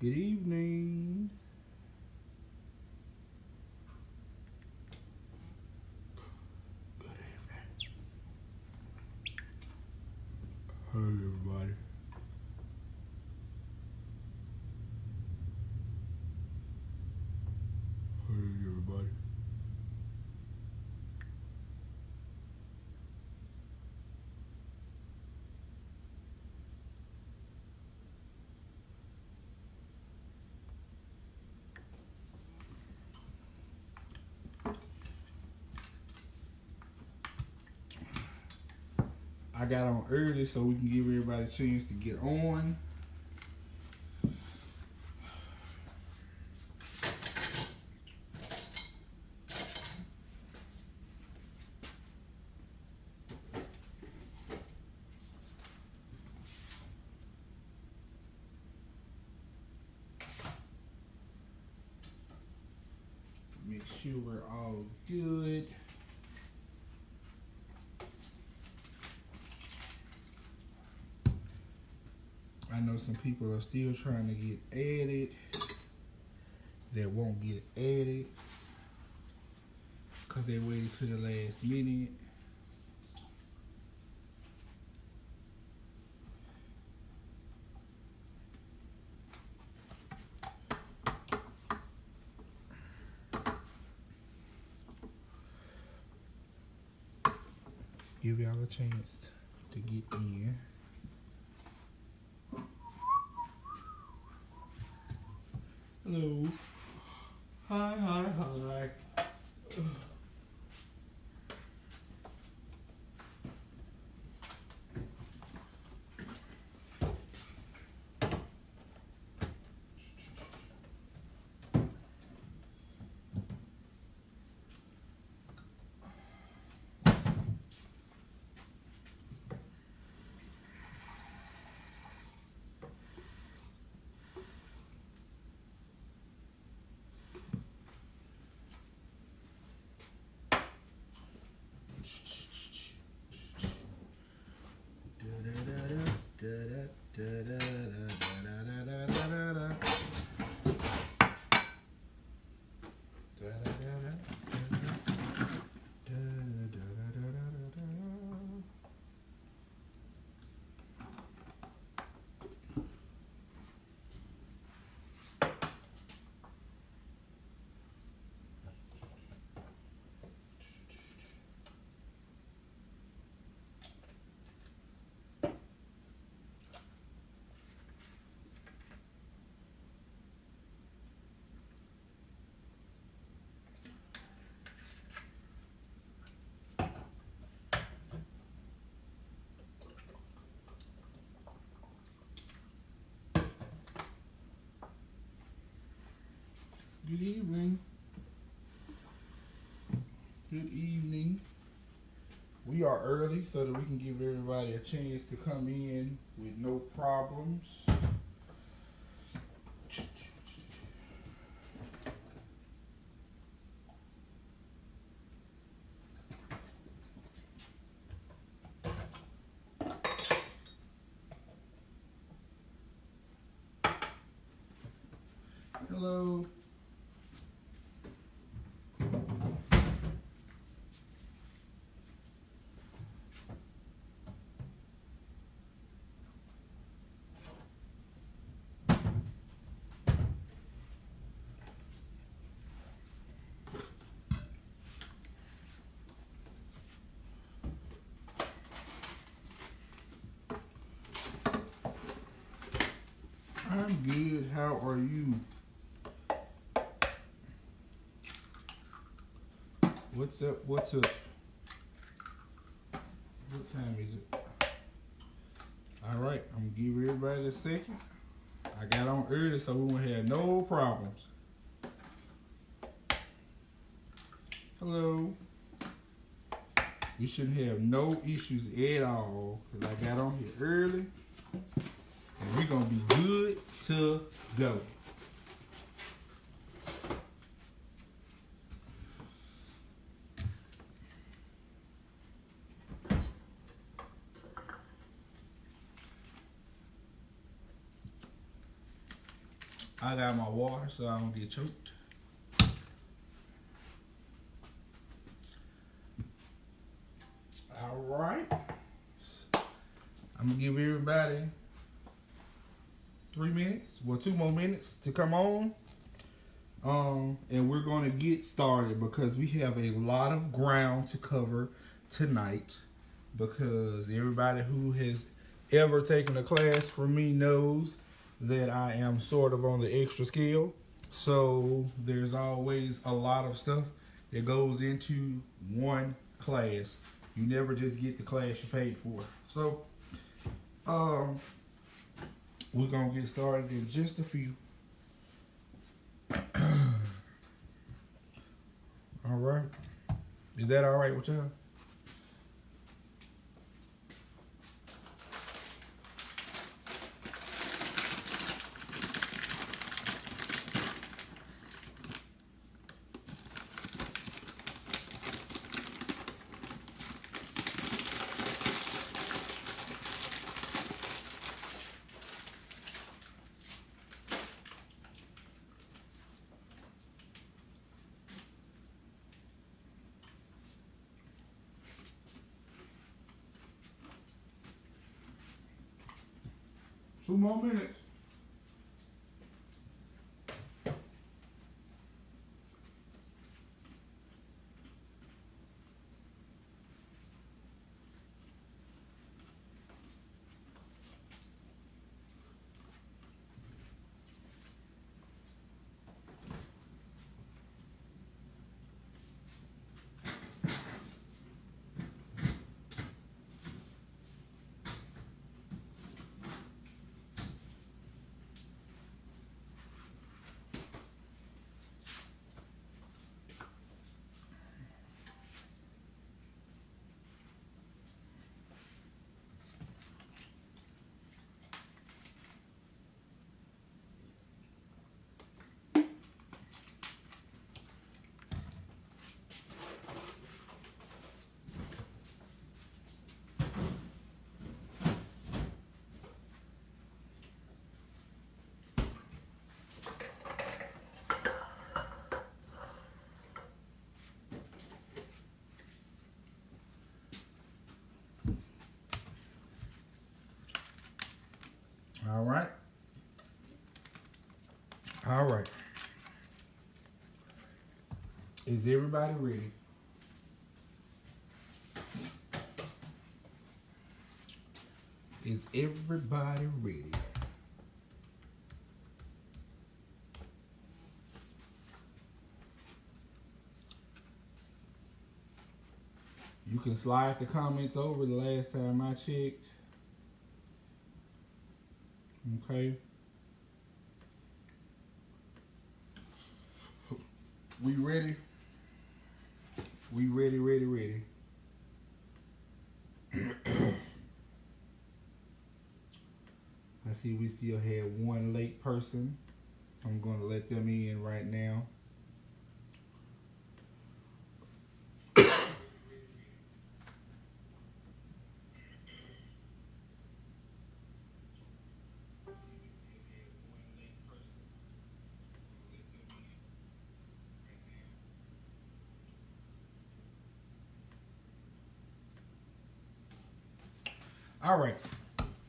Good evening. Good evening. Hey everybody. Hey everybody. I got on early so we can give everybody a chance to get on. Make sure we're all good. I know some people are still trying to get added that won't get added because they waited to the last minute. Give y'all a chance to get in. Hello. Hi, hi, hi. Good evening. Good evening. We are early so that we can give everybody a chance to come in with no problems. Hello. I'm good. How are you? What's up? What's up? What time is it? All right, I'm gonna give everybody a second. I got on early so we won't have no problems. Hello. We shouldn't have no issues at all because I got on here early and we're gonna be good to go. I got my water so I don't get choked. All right. I'm gonna give everybody 3 minutes, well, 2 more minutes to come on. And we're gonna get started because we have a lot of ground to cover tonight. Because everybody who has ever taken a class from me knows that I am sort of on the extra scale. So there's always a lot of stuff that goes into one class. You never just get the class you paid for. So we're gonna get started in just a few. All right. Is that all right with y'all? Two more minutes. All right. All right. Is everybody ready? Is everybody ready? You can slide the comments over the last time I checked. Okay. We ready? We ready. I see we still have one late person. I'm going to let them in right now. All right.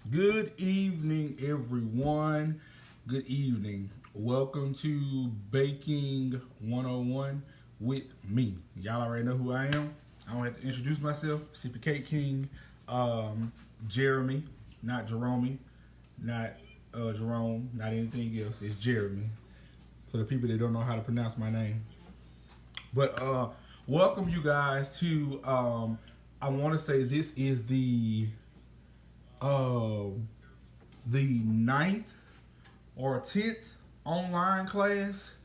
Good evening, everyone. Good evening. Welcome to Baking 101 with me. Y'all already know who I am. I don't have to introduce myself. SKK King, Jeremy, not Jerome, not Jerome, not anything else. It's Jeremy. For the people that don't know how to pronounce my name. But welcome you guys to, I want to say this is the 9th or 10th online class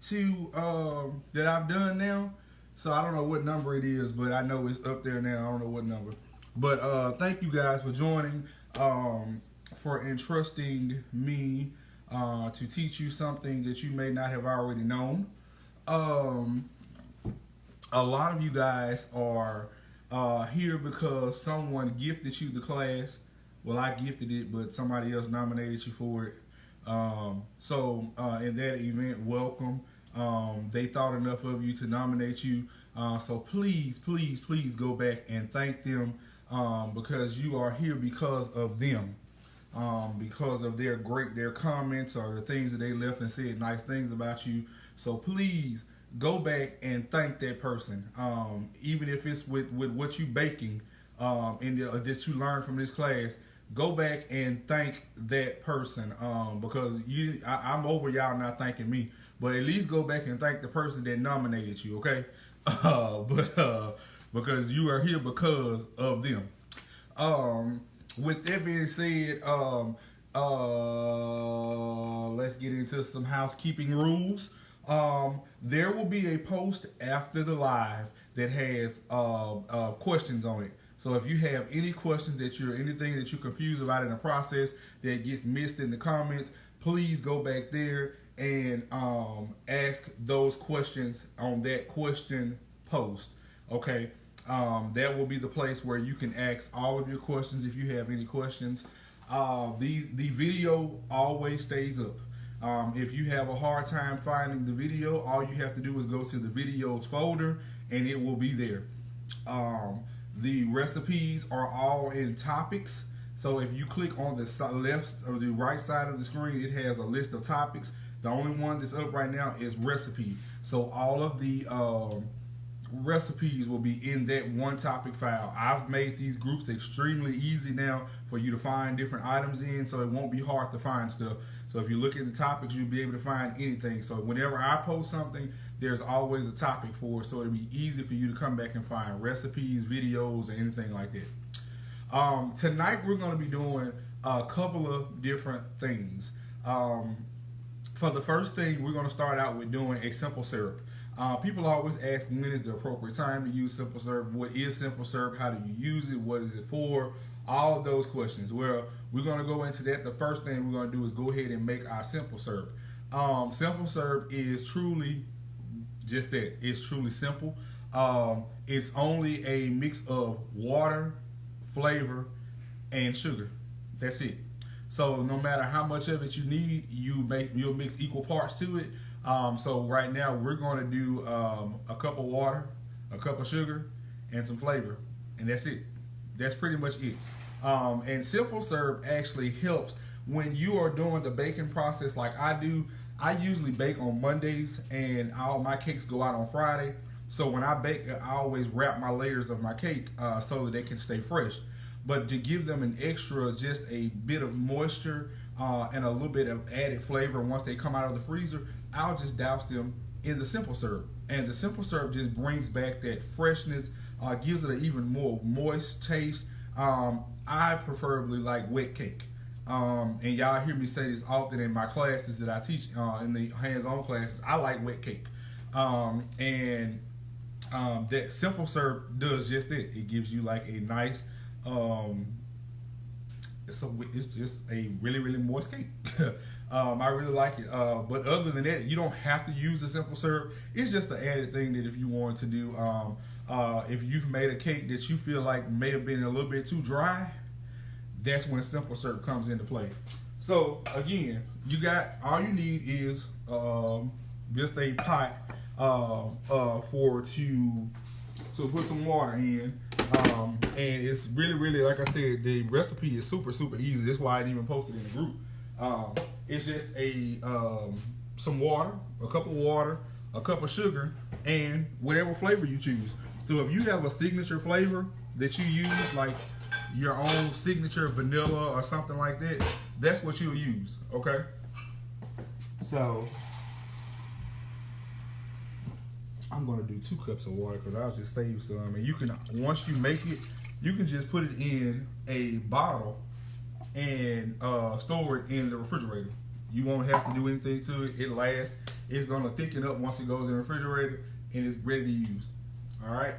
that I've done now. So I don't know what number it is, but I know it's up there now. I don't know what number. But thank you guys for joining, for entrusting me to teach you something that you may not have already known. A lot of you guys are here because someone gifted you the class. Well, I gifted it, but somebody else nominated you for it. In that event, welcome. They thought enough of you to nominate you. So please, please, please go back and thank them because you are here because of them. Because of their comments or the things that they left and said nice things about you. So please go back and thank that person. Even if it's with what you baking that you learned from this class, go back and thank that person because I'm over y'all not thanking me, but at least go back and thank the person that nominated you, okay? Because you are here because of them. With that being said, let's get into some housekeeping rules. There will be a post after the live that has questions on it. So if you have any questions anything that you're confused about in the process that gets missed in the comments, please go back there and ask those questions on that question post. Okay. That will be the place where you can ask all of your questions if you have any questions. The video always stays up. If you have a hard time finding the video, all you have to do is go to the videos folder and it will be there. The recipes are all in topics. So if you click on the left or the right side of the screen, it has a list of topics. The only one that's up right now is recipe. So all of the recipes will be in that one topic file. I've made these groups extremely easy now for you to find different items in, so it won't be hard to find stuff. So if you look at the topics, you'll be able to find anything. So whenever I post something, there's always a topic for it, so it'll be easy for you to come back and find recipes, videos, or anything like that. Tonight we're going to be doing a couple of different things. For the first thing, we're going to start out with doing a simple syrup. People always ask when is the appropriate time to use simple syrup, what is simple syrup, how do you use it, what is it for, all of those questions. Well, we're going to go into that. The first thing we're going to do is go ahead and make our simple syrup. Simple syrup is truly just that. It's truly simple. It's only a mix of water, flavor, and sugar. That's it. So no matter how much of it you need, you'll mix equal parts to it. So right now we're going to do a cup of water, a cup of sugar, and some flavor, and that's it. That's pretty much it. And simple syrup actually helps when you are doing the baking process like I do. I usually bake on Mondays, and all my cakes go out on Friday. So when I bake, I always wrap my layers of my cake so that they can stay fresh. But to give them an extra, just a bit of moisture and a little bit of added flavor once they come out of the freezer, I'll just douse them in the simple syrup. And the simple syrup just brings back that freshness, gives it an even more moist taste. I preferably like wet cake. And y'all hear me say this often in my classes that I teach in the hands-on classes. I like wet cake. That simple syrup does just that. It gives you like a nice, it's just a really, really moist cake. I really like it. But other than that, you don't have to use the simple syrup. It's just an added thing that if you want to do, if you've made a cake that you feel like may have been a little bit too dry, that's when simple syrup comes into play. So again, all you need is just a pot to put some water in. And it's really, really, like I said, the recipe is super, super easy. That's why I didn't even post it in the group. It's just some water, a cup of water, a cup of sugar, and whatever flavor you choose. So if you have a signature flavor that you use, like your own signature vanilla or something like that, that's what you'll use, okay? So I'm gonna do 2 cups of water because I'll just save some. And you can, once you make it, you can just put it in a bottle and store it in the refrigerator. You won't have to do anything to it. It lasts. It's gonna thicken up once it goes in the refrigerator, and it's ready to use. All right.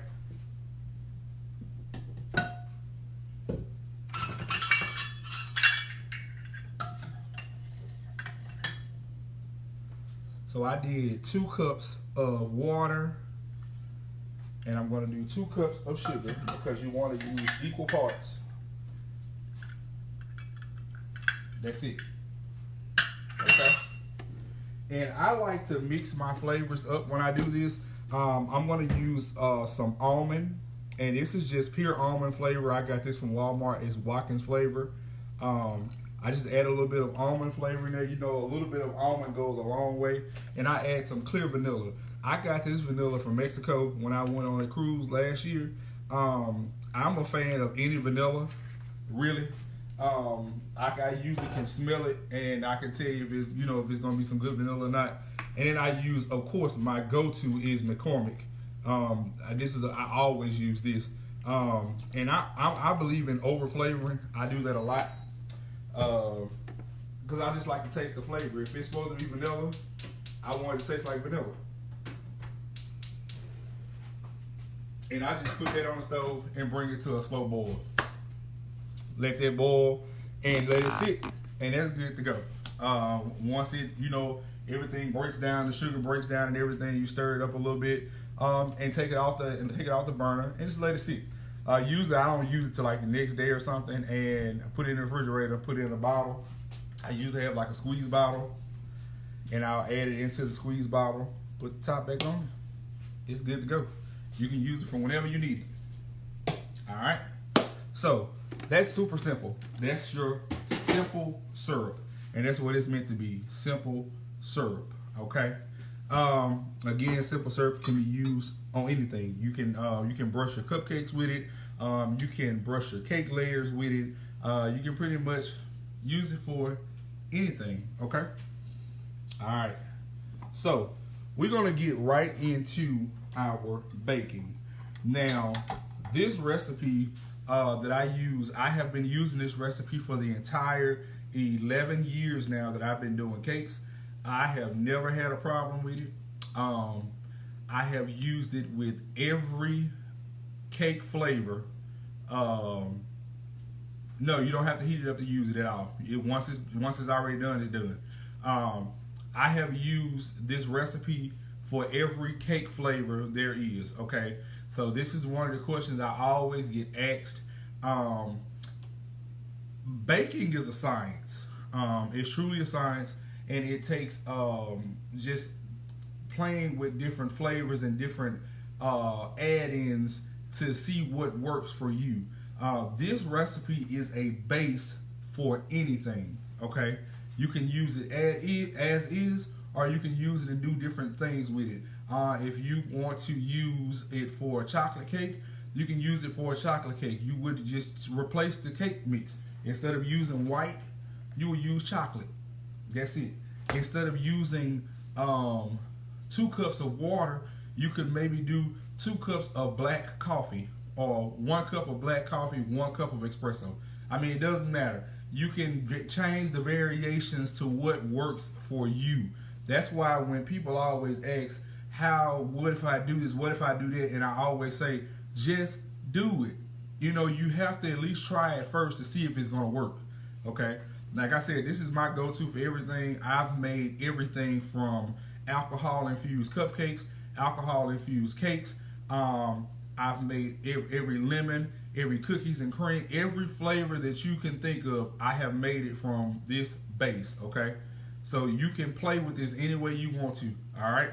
So I did 2 cups of water, and I'm going to do 2 cups of sugar because you want to use equal parts. That's it. And I like to mix my flavors up when I do this. I'm going to use some almond, and this is just pure almond flavor. I got this from Walmart. It's Watkins flavor. I just add a little bit of almond flavor in there. You know, a little bit of almond goes a long way. And I add some clear vanilla. I got this vanilla from Mexico when I went on a cruise last year. I'm a fan of any vanilla, really. I usually can smell it, and I can tell you if it's, if it's gonna be some good vanilla or not. And then I use, of course, my go-to is McCormick. I always use this. And I believe in over flavoring. I do that a lot. Because I just like to taste the flavor. If it's supposed to be vanilla, I want it to taste like vanilla. And I just put that on the stove and bring it to a slow boil. Let that boil and let it sit, and that's good to go. Once it, everything breaks down, the sugar breaks down and everything, you stir it up a little bit, and take it off the burner and just let it sit. Usually I don't use it till like the next day or something, and put it in the refrigerator, put it in a bottle. I usually have like a squeeze bottle, and I'll add it into the squeeze bottle, put the top back on. It's good to go. You can use it for whenever you need it. All right. So that's super simple. That's your simple syrup, and that's what it's meant to be. Simple syrup. Okay. Again, simple syrup can be used on anything. You can brush your cupcakes with it. You can brush your cake layers with it. You can pretty much use it for anything. Okay. All right. So we're gonna get right into our baking. Now, this recipe that I use, I have been using this recipe for the entire 11 years now that I've been doing cakes. I have never had a problem with it. I have used it with every cake flavor. No, you don't have to heat it up to use it at all. Once it's already done, it's done. I have used this recipe for every cake flavor there is. Okay, so this is one of the questions I always get asked. Baking is a science. It's truly a science, and it takes just playing with different flavors and different add-ins to see what works for you. This recipe is a base for anything. Okay, you can use it as is, or you can use it and do different things with it. If you want to use it for a chocolate cake, you can use it for a chocolate cake. You would just replace the cake mix. Instead of using white, you would use chocolate. That's it. Instead of using 2 cups of water, you could maybe do 2 cups of black coffee, or 1 cup of black coffee, 1 cup of espresso. I mean, it doesn't matter. You can change the variations to what works for you. That's why when people always ask, what if I do this, what if I do that? And I always say, just do it. You have to at least try it first to see if it's going to work. Okay. Like I said, this is my go-to for everything. I've made everything from alcohol-infused cupcakes, alcohol-infused cakes. I've made every lemon, every cookies and cream, every flavor that you can think of. I have made it from this base. Okay. So you can play with this any way you want to. All right.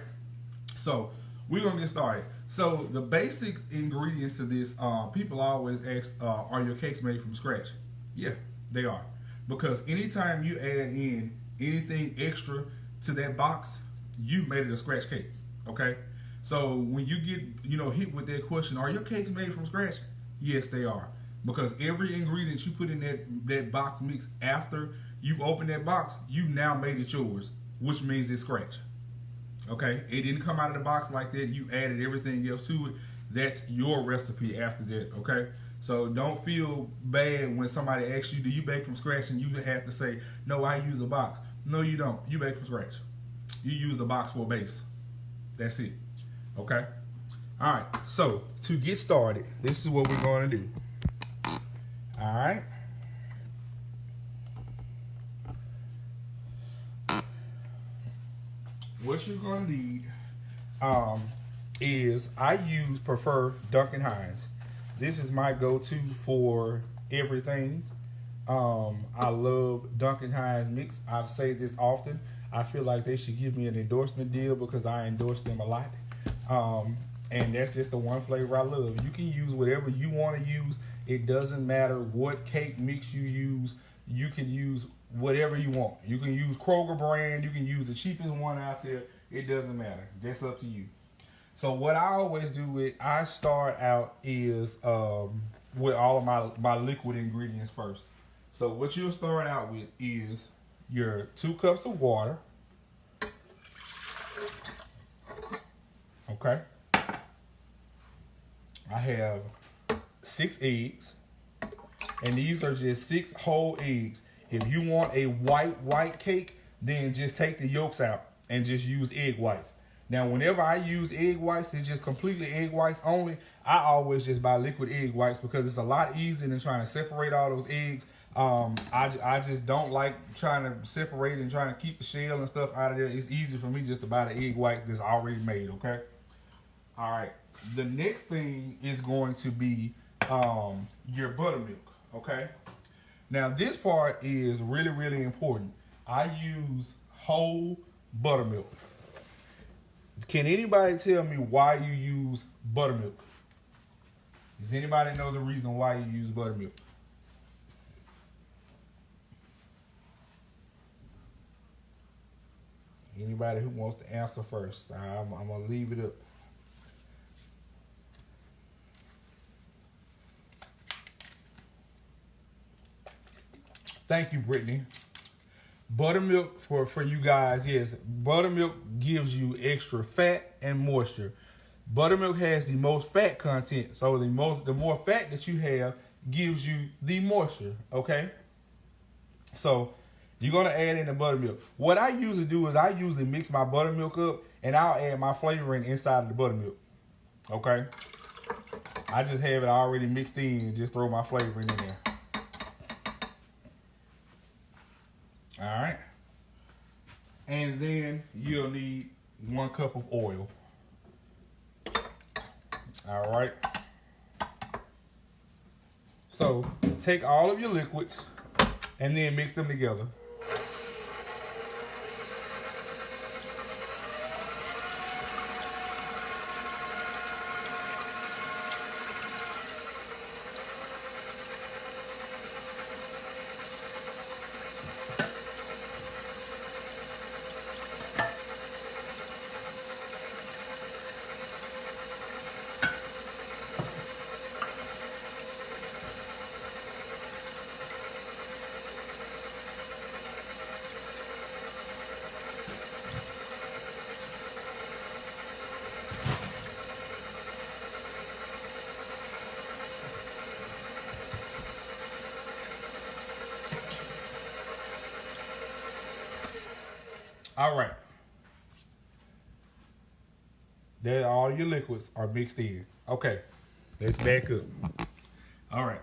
So we're going to get started. So the basic ingredients to this, people always ask, are your cakes made from scratch? Yeah, they are. Because anytime you add in anything extra to that box, you've made it a scratch cake. Okay. So when you get, hit with that question, are your cakes made from scratch? Yes, they are. Because every ingredient you put in that box mix after you've opened that box, you've now made it yours, which means it's scratch. Okay, it didn't come out of the box like that. You added everything else to it. That's your recipe after that. Okay, so don't feel bad when somebody asks you, do you bake from scratch? And you have to say, no, I use a box. No, you don't. You bake from scratch. You use the box for a base. That's it. Okay. All right. So to get started, this is what we're going to do. All right. What you're going to need is, I prefer Duncan Hines. This is my go-to for everything. I love Duncan Hines mix. I've said this often. I feel like they should give me an endorsement deal because I endorse them a lot. And that's just the one flavor I love. You can use whatever you want to use. It doesn't matter what cake mix you use. You can use whatever you want. You can use Kroger brand. You can use the cheapest one out there. It doesn't matter. That's up to you. So what I always do with, I start out is with all of my liquid ingredients first. So what you'll start out with is your 2 cups of water. Okay. I have 6 eggs. And these are just 6 whole eggs. If you want a white cake, then just take the yolks out and just use egg whites. Now, whenever I use egg whites, it's just completely egg whites only. I always just buy liquid egg whites because it's a lot easier than trying to separate all those eggs. I just don't like trying to separate and trying to keep the shell and stuff out of there. It's easier for me just to buy the egg whites that's already made, okay? All right. The next thing is going to be your buttermilk, okay? Now, this part is really, really important. I use whole buttermilk. Can anybody tell me why you use buttermilk? Does anybody know the reason why you use buttermilk? Anybody who wants to answer first? I'm going to leave it up. Thank you, Brittany. Buttermilk, for you guys, yes, buttermilk gives you extra fat and moisture. Buttermilk has the most fat content, so the more fat that you have gives you the moisture, okay? So you're gonna add in the buttermilk. What I usually do is I usually mix my buttermilk up and I'll add my flavoring inside of the buttermilk, okay? I just have it already mixed in and just throw my flavoring in there. All right. And then you'll need 1 cup of oil. All right. So take all of your liquids and then mix them together. All right. Then all your liquids are mixed in. Okay. Let's back up. All right.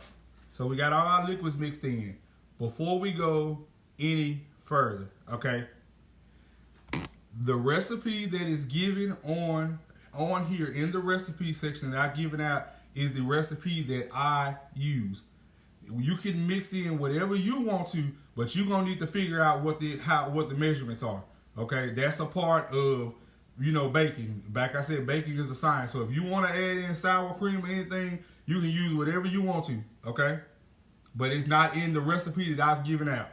So we got all our liquids mixed in. Before we go any further, okay, the recipe that is given on here in the recipe section that I've given out is the recipe that I use. You can mix in whatever you want to, but you're gonna need to figure out what the measurements are. Okay, that's a part of, baking. Like I said, baking is a science. So if you want to add in sour cream or anything, you can use whatever you want to. Okay, but it's not in the recipe that I've given out.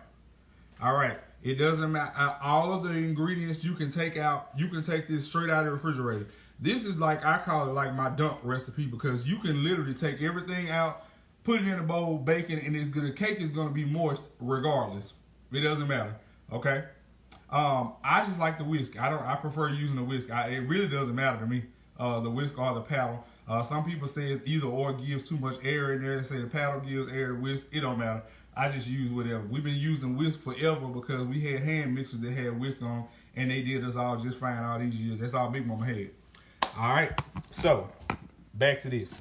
All right, it doesn't matter. All of the ingredients you can take out. You can take this straight out of the refrigerator. This is like, I call it like my dump recipe, because you can literally take everything out, put it in a bowl, bake it, and the cake is going to be moist regardless. It doesn't matter. Okay. I just like the whisk. I prefer using the whisk. It really doesn't matter to me, the whisk or the paddle. Some people say it's either or gives too much air in there. They say the paddle gives air to whisk. It don't matter. I just use whatever. We've been using whisk forever because we had hand mixers that had whisk on them, and they did us all just fine all these years. That's all Big Mama had. All right, so back to this.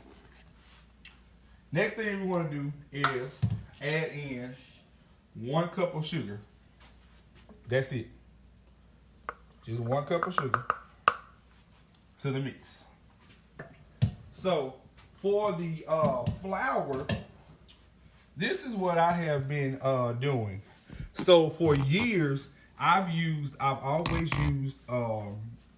Next thing we want to do is add in 1 cup of sugar. That's it. Just 1 cup of sugar to the mix. So for the flour, this is what I have been doing. So for years, I've always used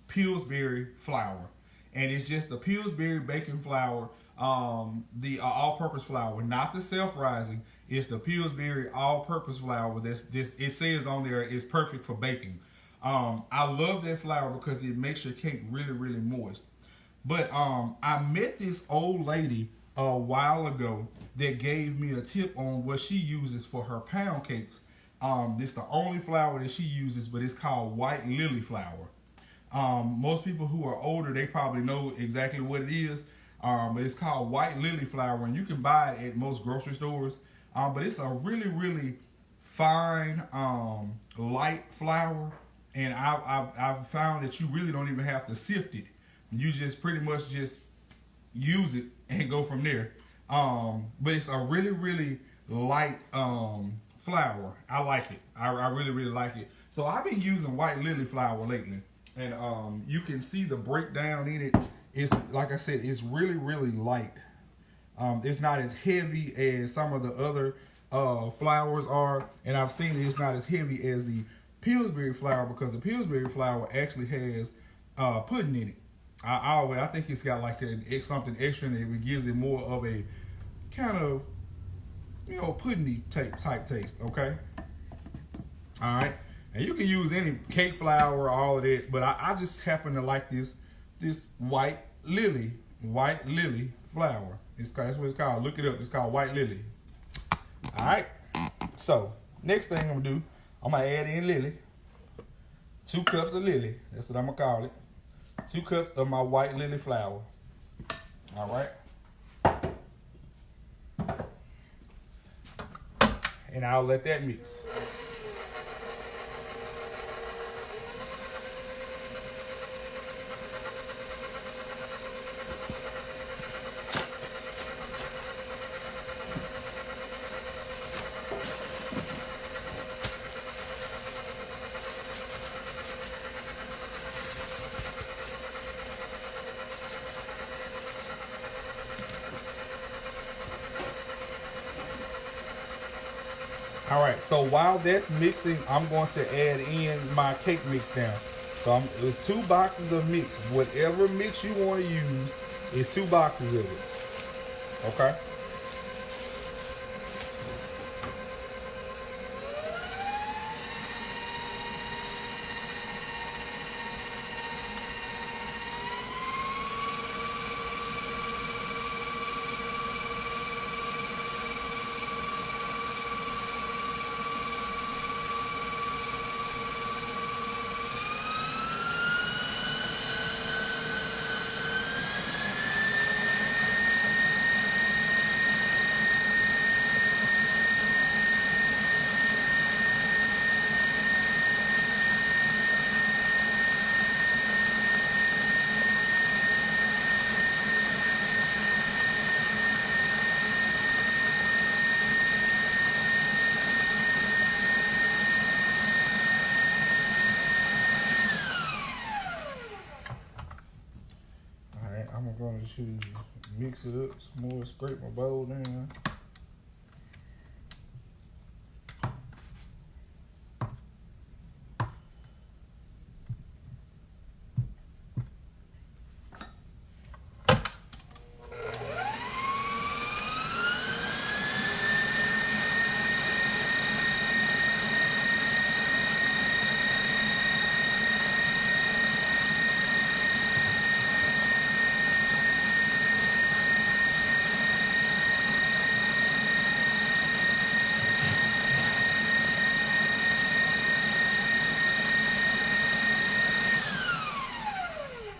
Pillsbury flour, and it's just the Pillsbury baking flour, the all-purpose flour, not the self-rising. It's the Pillsbury all-purpose flour. That's just, it says on there, it's perfect for baking. I love that flour because it makes your cake really, really moist. But I met this old lady a while ago that gave me a tip on what she uses for her pound cakes. This is the only flour that she uses, but it's called white lily flour. Most people who are older, they probably know exactly what it is. But it's called white lily flour, and you can buy it at most grocery stores. But it's a really, really fine, light flour, and I've found that you really don't even have to sift it. You just pretty much just use it and go from there. But it's a really, really light flour. I like it. I really, really like it. So I've been using white lily flour lately, and you can see the breakdown in it. It's, like I said, it's really, really light. It's not as heavy as some of the other flours are, and I've seen it's not as heavy as the Pillsbury flour, because the Pillsbury flour actually has pudding in it. I think it's got like something extra in it, which gives it more of a kind of, pudding-y type taste. Okay. All right. And you can use any cake flour, all of that, but I just happen to like this white lily flour. That's what it's called. Look it up. It's called white lily. All right. So next thing I'm gonna do, I'm gonna add in lily. 2 cups of lily. That's what I'm gonna call it. 2 cups of my white lily flour. All right. And I'll let that mix. All right, so while that's mixing, I'm going to add in my cake mix now. So it's 2 boxes of mix. Whatever mix you want to use, is 2 boxes of it. Okay. I'm going to mix it up some more, scrape my bowl down.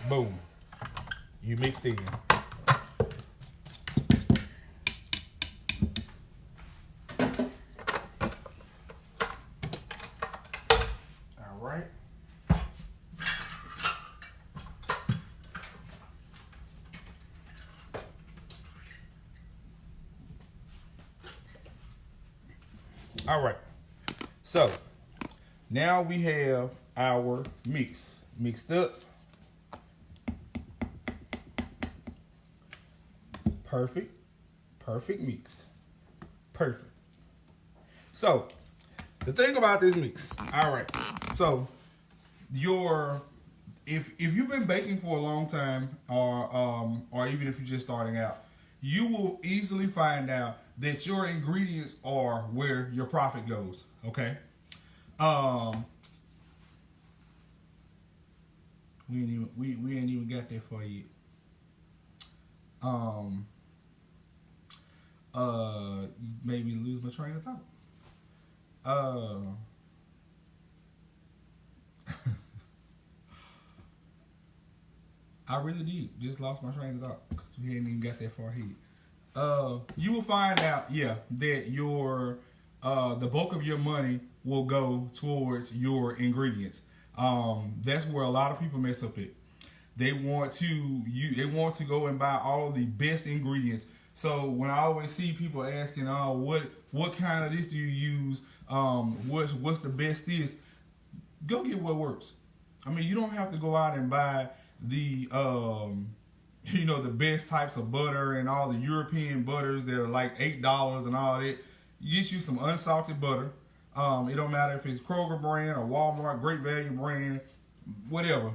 Boom. You mixed in. All right. All right. So now we have our mix mixed up. Perfect mix. Perfect. So the thing about this mix, all right. So if you've been baking for a long time, or even if you're just starting out, you will easily find out that your ingredients are where your profit goes. Okay. We ain't even got that far yet. Made me lose my train of thought. I really did. Just lost my train of thought because we hadn't even got that far ahead. You will find out, that your the bulk of your money will go towards your ingredients. That's where a lot of people mess up it. They want to go and buy all of the best ingredients. So when I always see people asking, what kind of this do you use? What's the best this? Go get what works. I mean, you don't have to go out and buy the the best types of butter and all the European butters that are like $8 and all that. You get you some unsalted butter. It don't matter if it's Kroger brand or Walmart, Great Value brand, whatever.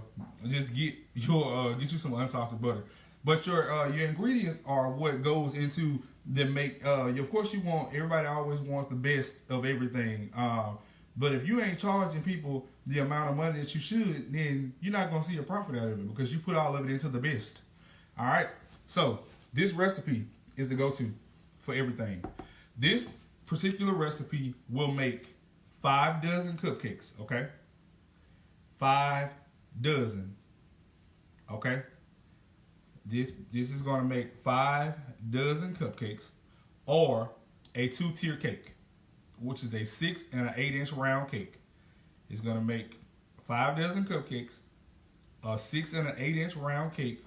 Just get you some unsalted butter. But your ingredients are what goes into the make. Of course, everybody always wants the best of everything. But if you ain't charging people the amount of money that you should, then you're not gonna see a profit out of it because you put all of it into the best. All right. So this recipe is the go-to for everything. This particular recipe will make 5 dozen cupcakes. Okay. 5 dozen. Okay. This is going to make 5 dozen cupcakes, or a 2-tier cake, which is a 6 and an 8-inch round cake. It's going to make 5 dozen cupcakes, a 6 and an 8-inch round cake,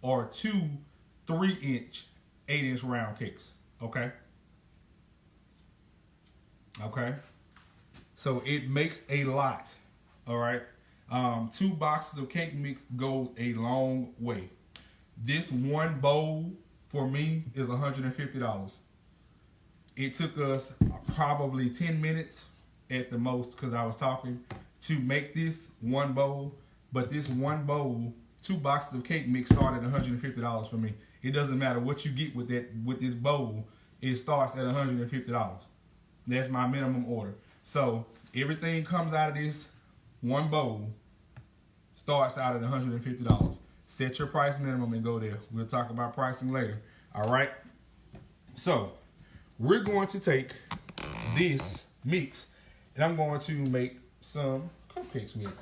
or 2 3-inch 8-inch round cakes. Okay. Okay. So it makes a lot. All right. 2 boxes of cake mix goes a long way. This one bowl for me is $150. It took us probably 10 minutes at the most, because I was talking, to make this one bowl. But this one bowl, 2 boxes of cake mix, started at $150 for me. It doesn't matter what you get with this bowl. It starts at $150. That's my minimum order. So everything comes out of this one bowl starts out at $150. Set your price minimum and go there. We'll talk about pricing later. All right. So we're going to take this mix and I'm going to make some cupcakes with it.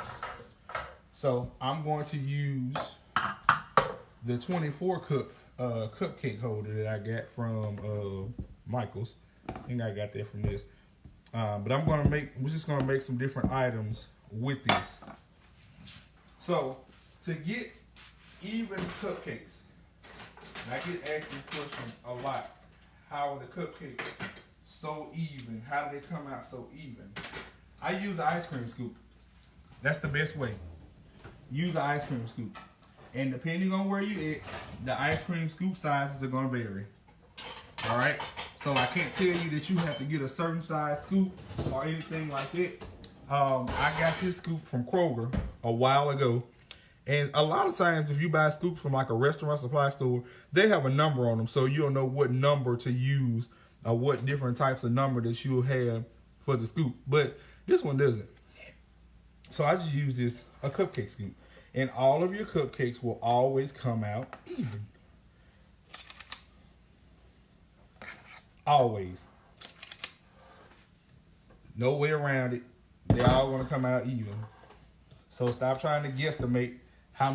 So I'm going to use the 24 cup cupcake holder that I got from Michael's. I think I got that from this. But we're just gonna make some different items with this. So to get even cupcakes, and I get asked this question a lot: how are the cupcakes so even? How do they come out so even? I use an ice cream scoop. That's the best way. Use an ice cream scoop, and depending on where you at, the ice cream scoop sizes are gonna vary. All right. So I can't tell you that you have to get a certain size scoop or anything like that. I got this scoop from Kroger a while ago. And a lot of times if you buy scoops from like a restaurant supply store, they have a number on them. So you'll know what number to use or what different types of number that you'll have for the scoop. But this one doesn't. So I just use a cupcake scoop. And all of your cupcakes will always come out even. Always. No way around it. They all want to come out even. So stop trying to guesstimate how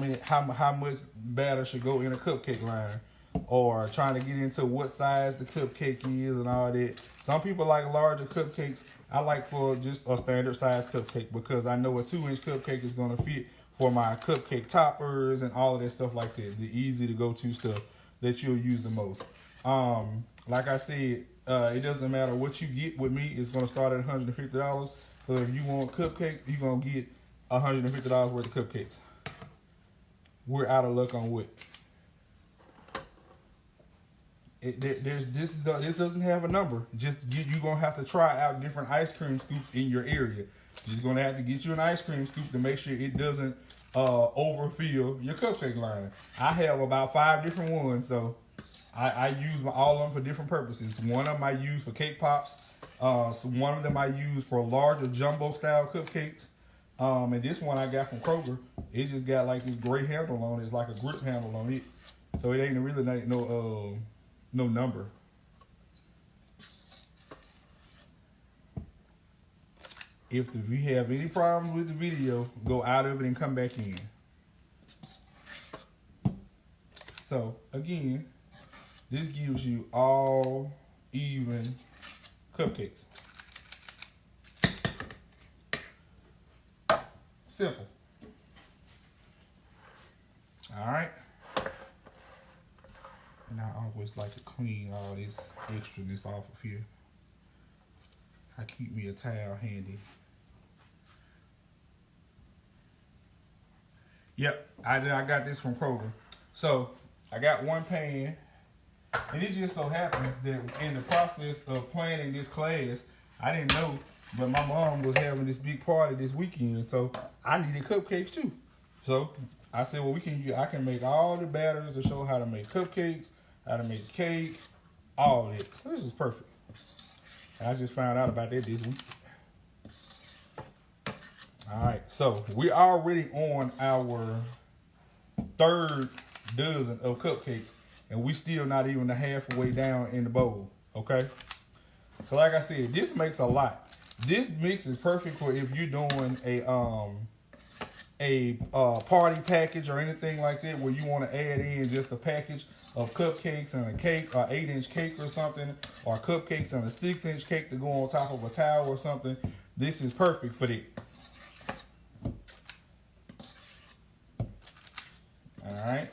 much batter should go in a cupcake line, or trying to get into what size the cupcake is and all that. Some people like larger cupcakes. I like for just a standard size cupcake because I know a 2-inch cupcake is going to fit for my cupcake toppers and all of that stuff like that. The easy to go to stuff that you'll use the most. Like I said, it doesn't matter what you get with me. It's going to start at $150. So if you want cupcakes, you're going to get $150 worth of cupcakes. We're out of luck on what? This doesn't have a number. Just you're going to have to try out different ice cream scoops in your area. You're just gonna have to get you an ice cream scoop to make sure it doesn't overfill your cupcake line. I have about 5 different ones, so I use all of them for different purposes. One of them I use for cake pops. So one of them I use for larger jumbo style cupcakes. And this one I got from Kroger. It just got like this gray handle on it. It's like a grip handle on it. So it ain't really no number. If you have any problems with the video, go out of it and come back in. So again, this gives you all even cupcakes. Simple. All right. And I always like to clean all this extraness off of here. I keep me a towel handy. Yep, I got this from Kroger. So I got one pan, and it just so happens that in the process of planning this class, I didn't know, but my mom was having this big party this weekend, so I needed cupcakes too. So I said, well, I can make all the batters to show how to make cupcakes, how to make cake, all of it. So this is perfect. And I just found out about that this week. All right, so we're already on our 3rd dozen of cupcakes, and we still not even halfway down in the bowl, okay? So like I said, this makes a lot. This mix is perfect for if you're doing a party package or anything like that where you want to add in just a package of cupcakes and a cake, or 8-inch cake or something, or cupcakes and a 6-inch cake to go on top of a towel or something. This is perfect for that. All right.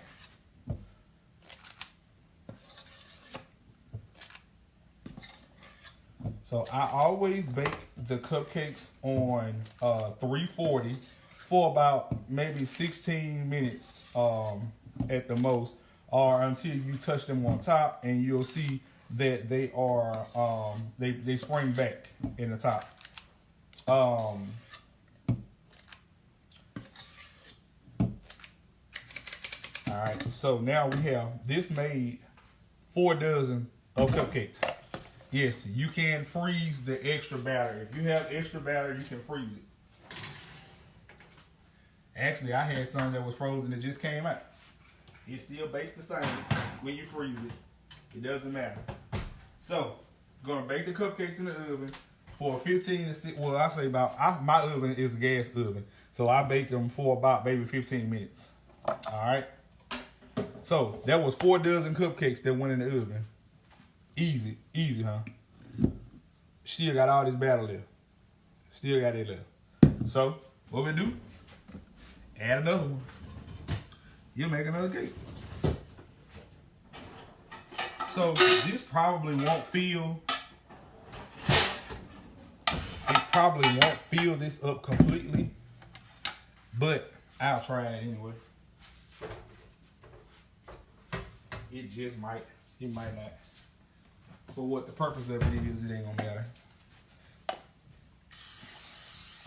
So I always bake the cupcakes on 340 for about maybe 16 minutes at the most, or until you touch them on top, and you'll see that they are they spring back in the top. All right, so now we have this made 4 dozen of cupcakes. Yes, you can freeze the extra batter. If you have extra batter, you can freeze it. Actually, I had some that was frozen that just came out. It still bakes the same when you freeze it. It doesn't matter. So, gonna bake the cupcakes in the oven for 15 to 6. Well, I say about, my oven is a gas oven, so I bake them for about maybe 15 minutes. All right. So that was 4 dozen cupcakes that went in the oven. Easy, huh? Still got all this batter left. Still got it left. So what we do? Add another one. You'll make another cake. So this probably won't fill. It probably won't fill this up completely, but I'll try it anyway. It just might. It might not. For what the purpose of it is, it ain't gonna matter.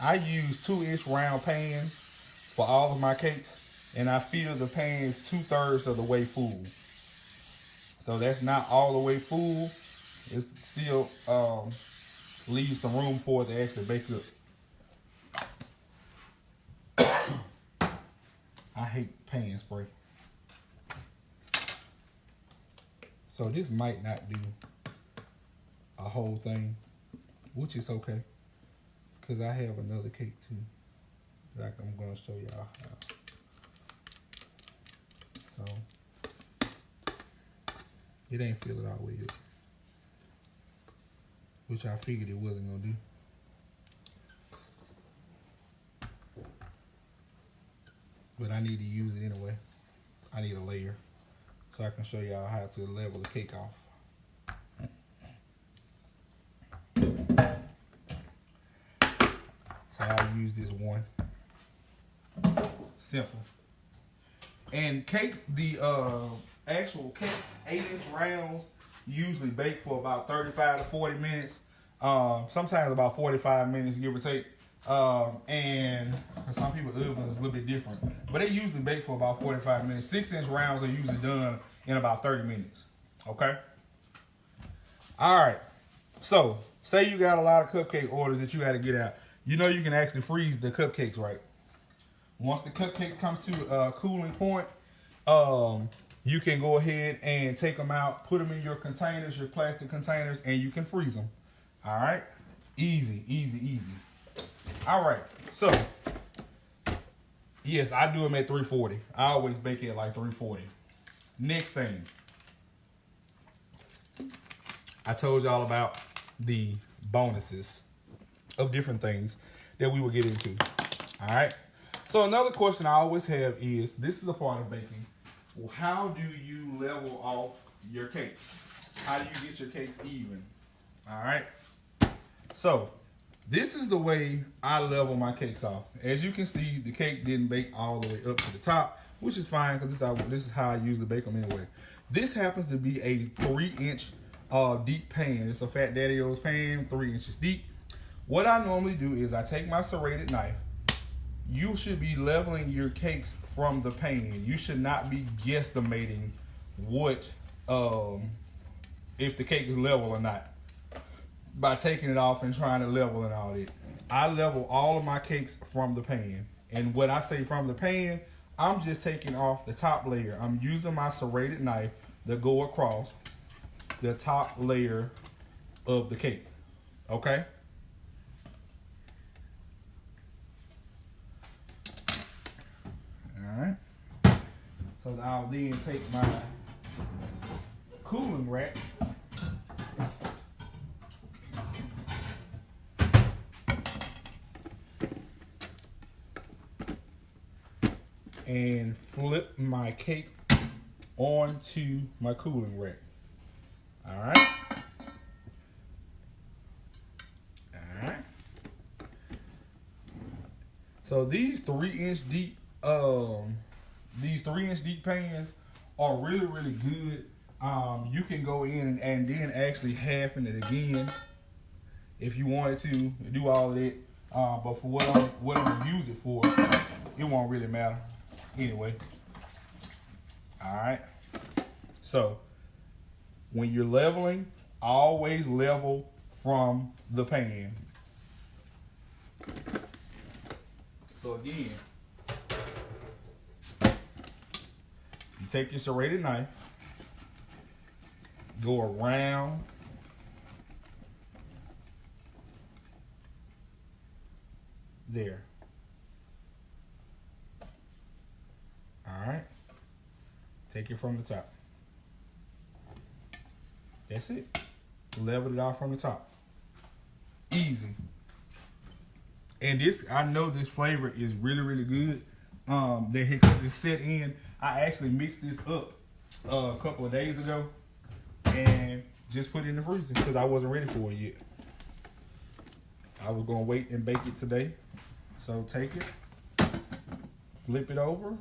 I use 2-inch round pans for all of my cakes, and I fill the pans 2/3 of the way full. So that's not all the way full. It still leaves some room for it to actually bake up. I hate pan spray. So this might not do a whole thing, which is okay, because I have another cake too that I'm going to show y'all how. So it ain't filled all the way up, which I figured it wasn't going to do. But I need to use it anyway. I need a layer so I can show y'all how to level the cake off. So I'll use this one. Simple. And cakes, the actual cakes, 8-inch rounds, usually bake for about 35 to 40 minutes. Sometimes about 45 minutes, give or take. And for some people, the oven is a little bit different. But they usually bake for about 45 minutes. 6-inch rounds are usually done in about 30 minutes. Okay? All right. So, say you got a lot of cupcake orders that you got to get out. You know you can actually freeze the cupcakes, right? Once the cupcakes come to a cooling point, you can go ahead and take them out, put them in your containers, your plastic containers, and you can freeze them. All right? Easy, easy, easy. All right. So, yes, I do them at 340. I always bake it at like 340. Next thing. I told y'all about the bonuses of different things that we will get into. All right. So another question I always have is, this is a part of baking. Well, how do you level off your cake? How do you get your cakes even? All right. So this is the way I level my cakes off. As you can see, the cake didn't bake all the way up to the top, which is fine because this is how I usually bake them anyway. This happens to be a 3-inch deep pan. It's a Fat Daddy-O's pan, 3 inches deep. What I normally do is I take my serrated knife. You should be leveling your cakes from the pan. You should not be guesstimating what if the cake is level or not by taking it off and trying to level and all that. I level all of my cakes from the pan. And when I say from the pan, I'm just taking off the top layer. I'm using my serrated knife to go across the top layer of the cake. Okay? Alright. So I'll then take my cooling rack and flip my cake onto my cooling rack. Alright. Alright. So these 3-inch deep pans are really, really good. You can go in and then actually halfen it again if you wanted to do all of that. But for what I'm gonna use it for, it won't really matter anyway. All right. So when you're leveling, always level from the pan. So again, you take your serrated knife, go around there. All right. Take it from the top. That's it. Level it off from the top. Easy. And this, I know this flavor is really, really good. Because it's set in. I actually mixed this up a couple of days ago and just put it in the freezer because I wasn't ready for it yet. I was gonna wait and bake it today. So take it, flip it over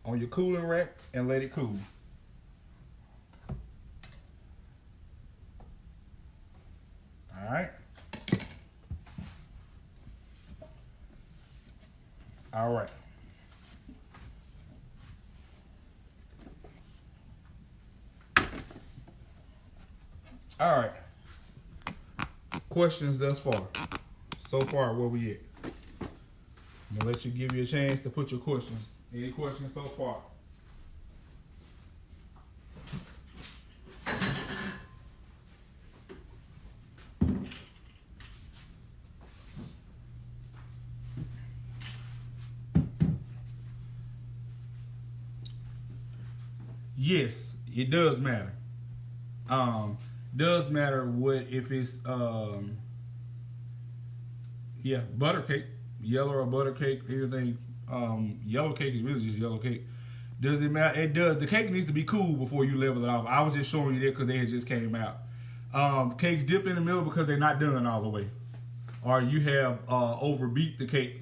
on your cooling rack and let it cool. All right. All right. All right. Questions thus far. So far, where we at? I'm gonna let you give you a chance to put your questions. Any questions so far? Yes, it does matter. Does matter what if it's butter cake, yellow or butter cake, anything. Yellow cake is really just yellow cake. Does it matter? It does. The cake needs to be cool before you level it off. I was just showing you that because they had just came out. Cakes dip in the middle because they're not done all the way, or you have overbeat the cake.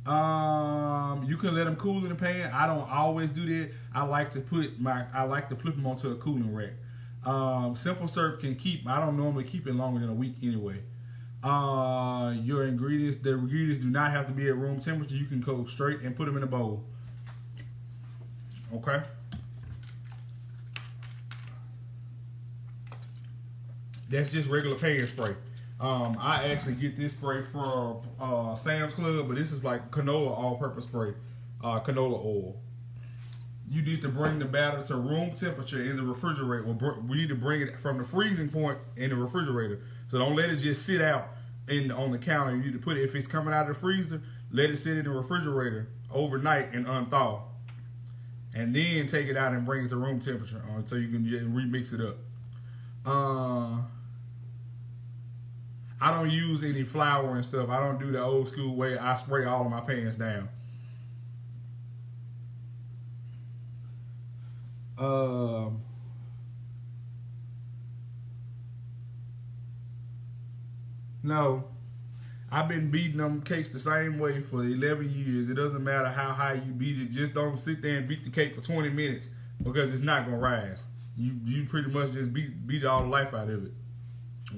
You can let them cool in the pan. I don't always do that. I like to flip them onto a cooling rack. Simple syrup can keep. I don't normally keep it longer than a week anyway. Your ingredients. The ingredients do not have to be at room temperature. You can go straight and put them in a bowl. Okay. That's just regular pan spray. I actually get this spray from Sam's Club, but this is like canola all-purpose spray, canola oil. You need to bring the batter to room temperature in the refrigerator. We need to bring it from the freezing point in the refrigerator. So don't let it just sit out on the counter. You need to put it, if it's coming out of the freezer, let it sit in the refrigerator overnight and unthaw. And then take it out and bring it to room temperature so you can remix it up. I don't use any flour and stuff. I don't do the old school way. I spray all of my pans down. No, I've been beating them cakes the same way for 11 years. It doesn't matter how high you beat it. Just don't sit there and beat the cake for 20 minutes because it's not gonna rise. You pretty much just beat all the life out of it.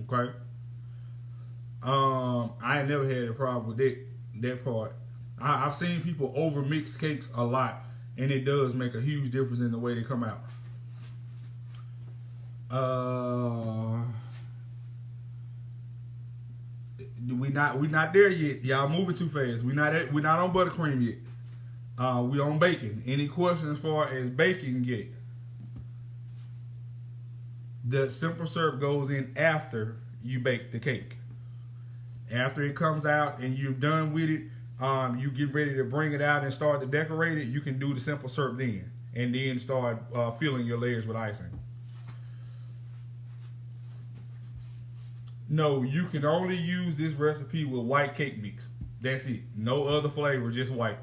Okay. I ain't never had a problem with that part. I've seen people over mix cakes a lot, and it does make a huge difference in the way they come out. We not there yet. Y'all moving too fast. We not on buttercream yet. We on bacon. Any questions as far as baking yet? The simple syrup goes in after you bake the cake. After it comes out and you're done with it, you get ready to bring it out and start to decorate it. You can do the simple syrup then, and then start filling your layers with icing. No, you can only use this recipe with white cake mix. That's it. No other flavor, just white.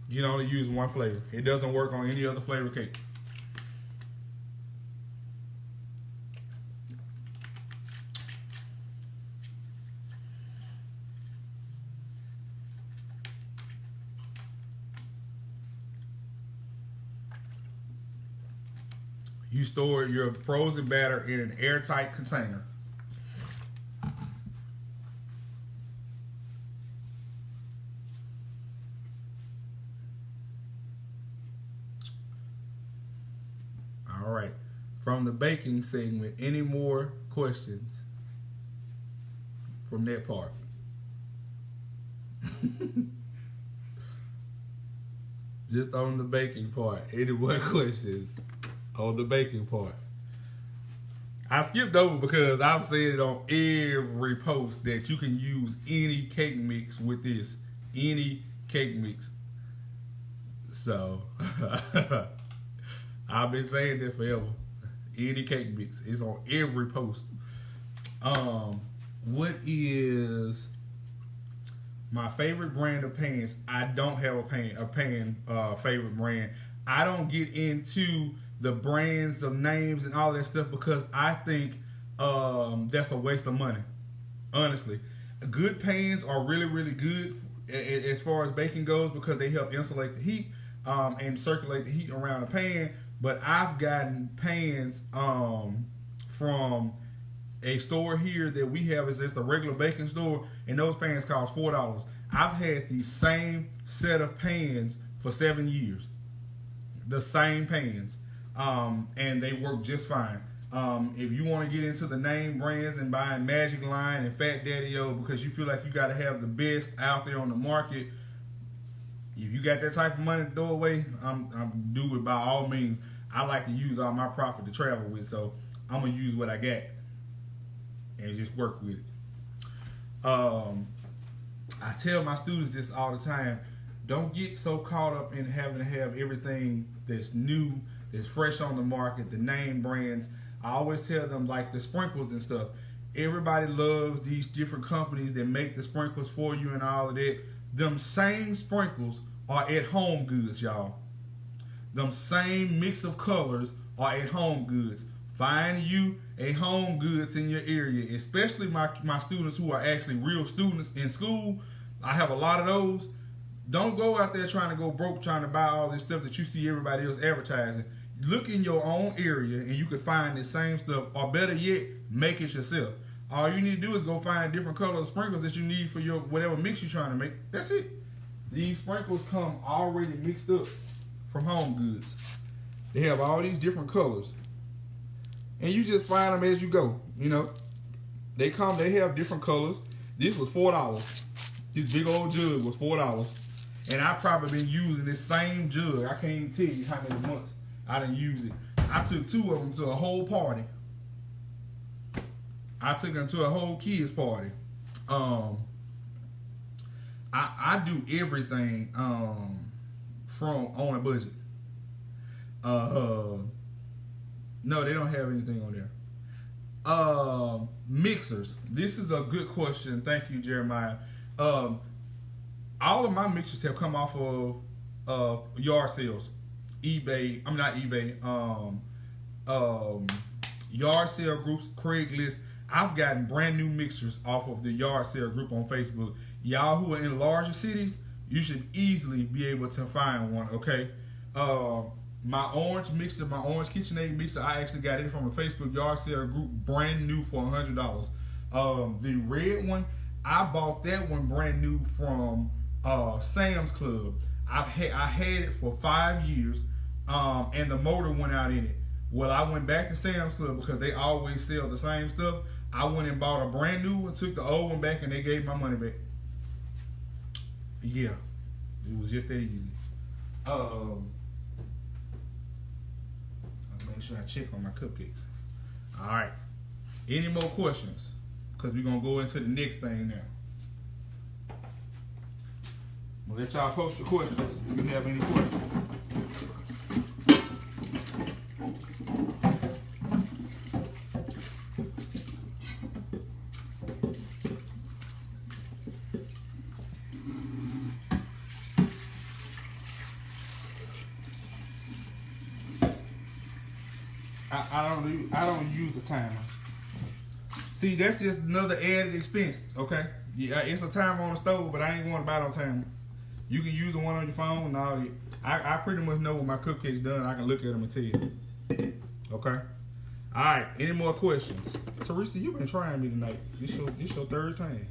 You can only use one flavor. It doesn't work on any other flavor cake. You store your frozen batter in an airtight container. All right. From the baking segment, any more questions from that part? Just on the baking part, any more questions? On the baking part. I skipped over because I've said it on every post that you can use any cake mix with this. Any cake mix. So, I've been saying that forever. Any cake mix. It's on every post. What is my favorite brand of pans? I don't have a pan favorite brand. I don't get into the brands, the names, and all that stuff because I think that's a waste of money. Honestly, good pans are really, really good as far as baking goes because they help insulate the heat and circulate the heat around the pan. But I've gotten pans from a store here that we have. It's just a regular baking store, and those pans cost $4. I've had the same set of pans for 7 years. The same pans. And they work just fine. If you want to get into the name brands and buying Magic Line and Fat Daddy-O because you feel like you got to have the best out there on the market, if you got that type of money to throw away, I'm do it by all means. I like to use all my profit to travel with, so I'm gonna use what I got and just work with it. I tell my students this all the time: don't get so caught up in having to have everything that's new, that's fresh on the market, the name brands. I always tell them, like the sprinkles and stuff, everybody loves these different companies that make the sprinkles for you and all of that. Them same sprinkles are at Home Goods, y'all. Them same mix of colors are at Home Goods. Find you a Home Goods in your area, especially my students who are actually real students in school. I have a lot of those. Don't go out there trying to go broke trying to buy all this stuff that you see everybody else advertising. look in your own area and you can find the same stuff, or better yet, make it yourself. All you need to do is go find different color sprinkles that you need for your whatever mix you're trying to make. That's it. These sprinkles come already mixed up from Home Goods. They have all these different colors, and you just find them as you go. You know, they have different colors. This was $4. This big old jug was $4, and I've probably been using this same jug. I can't even tell you how many months I didn't use it. I took 2 of them to a whole party. I took them to a whole kids party. I do everything from on a budget. No, they don't have anything on there. Mixers. This is a good question. Thank you, Jeremiah. All of my mixers have come off of yard sales, eBay. I'm not eBay. Yard sale groups, Craigslist. I've gotten brand new mixers off of the yard sale group on Facebook. Y'all who are in larger cities, you should easily be able to find one. Okay. My orange mixer, my orange KitchenAid mixer, I actually got it from a Facebook yard sale group, brand new for $100. The red one, I bought that one brand new from Sam's Club. I had it for 5 years, and the motor went out in it. Well, I went back to Sam's Club because they always sell the same stuff. I went and bought a brand new one, took the old one back, and they gave my money back. Yeah, it was just that easy. I'll make sure I check on my cupcakes. All right. Any more questions? Because we're going to go into the next thing now. I'm going to let y'all post your questions if you have any questions. I don't use a timer. See, that's just another added expense, okay? Yeah, it's a timer on the stove, but I ain't going to buy no timer. You can use the one on your phone and all that. I pretty much know when my cupcake's done. I can look at them and tell you. Okay? All right, any more questions? Teresa, you've been trying me tonight. This your third time.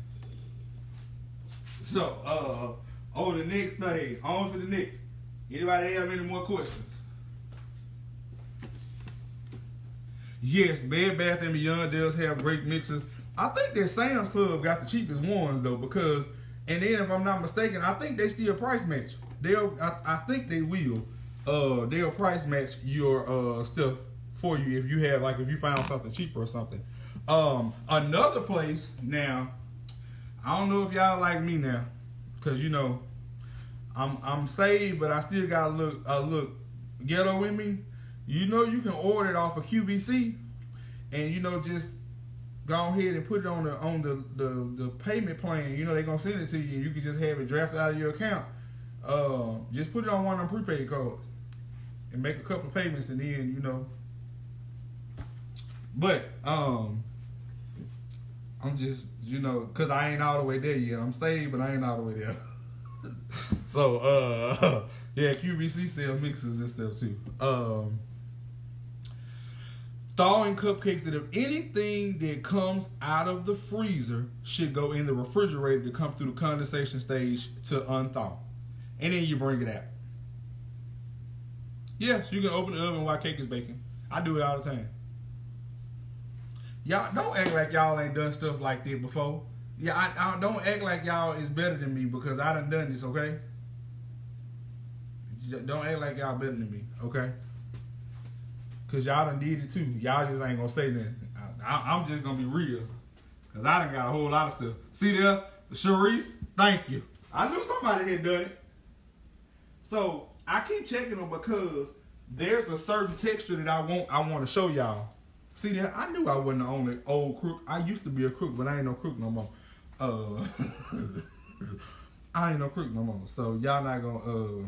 So, on the next thing. On to the next. Anybody have any more questions? Yes, Bed Bath & Beyond does have great mixers. I think that Sam's Club got the cheapest ones though, because, and then if I'm not mistaken, I think they still price match. I think they will. They'll price match your stuff for you if you found something cheaper or something. Another place now, I don't know if y'all like me now, because you know, I'm saved, but I still got a look ghetto in me. You know, you can order it off of QVC, and you know, just go ahead and put it on the payment plan. You know, they're gonna send it to you, and you can just have it drafted out of your account. Just put it on one of them prepaid cards and make a couple of payments, and then you know. But I'm just, you know, cause I ain't all the way there yet. I'm saved, but I ain't all the way there. So yeah, QVC sell mixers and stuff too. Thawing cupcakes, that if anything that comes out of the freezer should go in the refrigerator to come through the condensation stage to unthaw. And then you bring it out. Yes, you can open the oven while cake is baking. I do it all the time. Y'all don't act like y'all ain't done stuff like that before. Yeah, I don't act like y'all is better than me, because I done this, okay? Don't act like y'all better than me, okay? Because y'all done did it too. Y'all just ain't gonna say nothing. I'm just gonna be real. Because I done got a whole lot of stuff. See there? Sharice, thank you. I knew somebody had done it. So I keep checking them because there's a certain texture that I want to show y'all. See there? I knew I wasn't the only old crook. I used to be a crook, but I ain't no crook no more. I ain't no crook no more. So y'all not gonna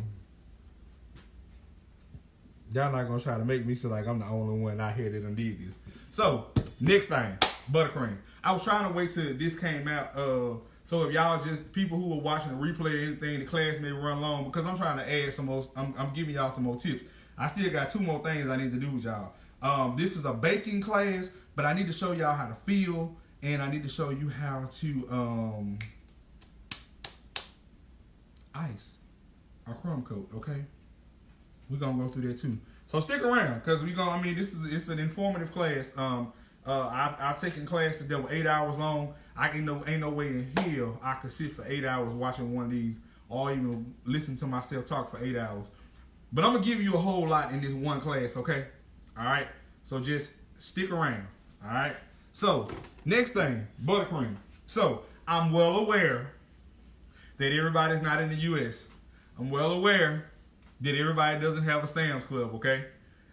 try to make me feel like I'm the only one out here that done did this. So next thing, buttercream. I was trying to wait till this came out. So if y'all just people who are watching the replay or anything, the class may run long, because I'm trying to add some more. I'm giving y'all some more tips. I still got 2 more things I need to do with y'all. This is a baking class, but I need to show y'all how to feel, and I need to show you how to ice a crumb coat, okay? We're gonna go through that too. So stick around, because it's an informative class. I've taken classes that were 8 hours long. Ain't no way in hell I could sit for 8 hours watching one of these, or even listen to myself talk for 8 hours. But I'm gonna give you a whole lot in this one class, okay? All right. So just stick around. All right. So next thing, buttercream. So I'm well aware that everybody's not in the U.S. I'm well aware that everybody doesn't have a Sam's Club, okay?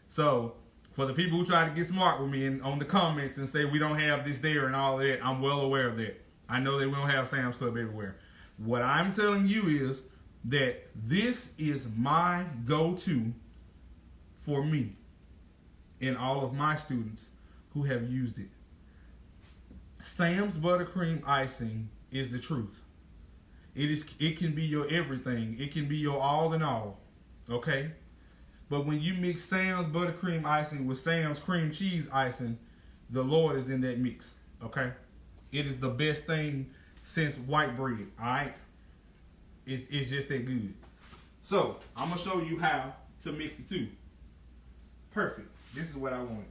So for the people who try to get smart with me and on the comments and say we don't have this there and all that, I'm well aware of that. I know that we don't have Sam's Club everywhere. What I'm telling you is that this is my go-to for me and all of my students who have used it. Sam's buttercream icing is the truth. It can be your everything. It can be your all in all. Okay? But when you mix Sam's buttercream icing with Sam's cream cheese icing, the Lord is in that mix. Okay? It is the best thing since white bread. Alright? It's just that good. So, I'm going to show you how to mix the two. Perfect. This is what I want.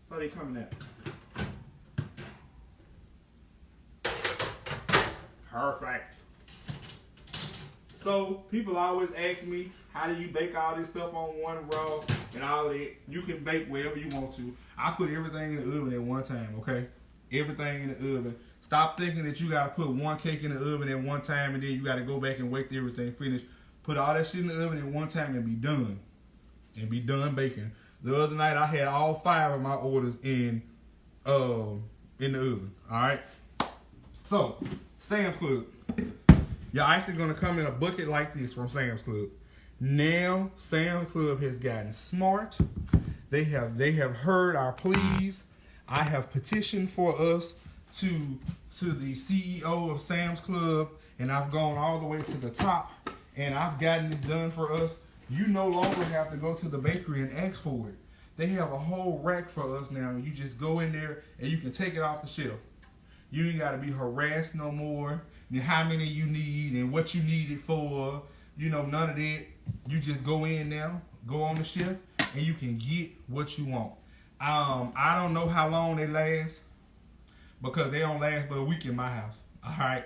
So they coming out. Perfect. So people always ask me, how do you bake all this stuff on one raw and all that? You can bake wherever you want to. I put everything in the oven at one time, okay? Everything in the oven. Stop thinking that you got to put one cake in the oven at one time and then you got to go back and wait till everything finished. Put all that shit in the oven at one time and be done. And be done baking. The other night I had all 5 of my orders in the oven, all right? So, Sam's Club. Your ice is gonna come in a bucket like this from Sam's Club. Now, Sam's Club has gotten smart. They have heard our pleas. I have petitioned for us to the CEO of Sam's Club, and I've gone all the way to the top, and I've gotten this done for us. You no longer have to go to the bakery and ask for it. They have a whole rack for us now. You just go in there and you can take it off the shelf. You ain't got to be harassed no more. And how many you need and what you need it for. You know, none of that. You just go in now, go on the shelf, and you can get what you want. I don't know how long they last because they don't last but a week in my house. All right.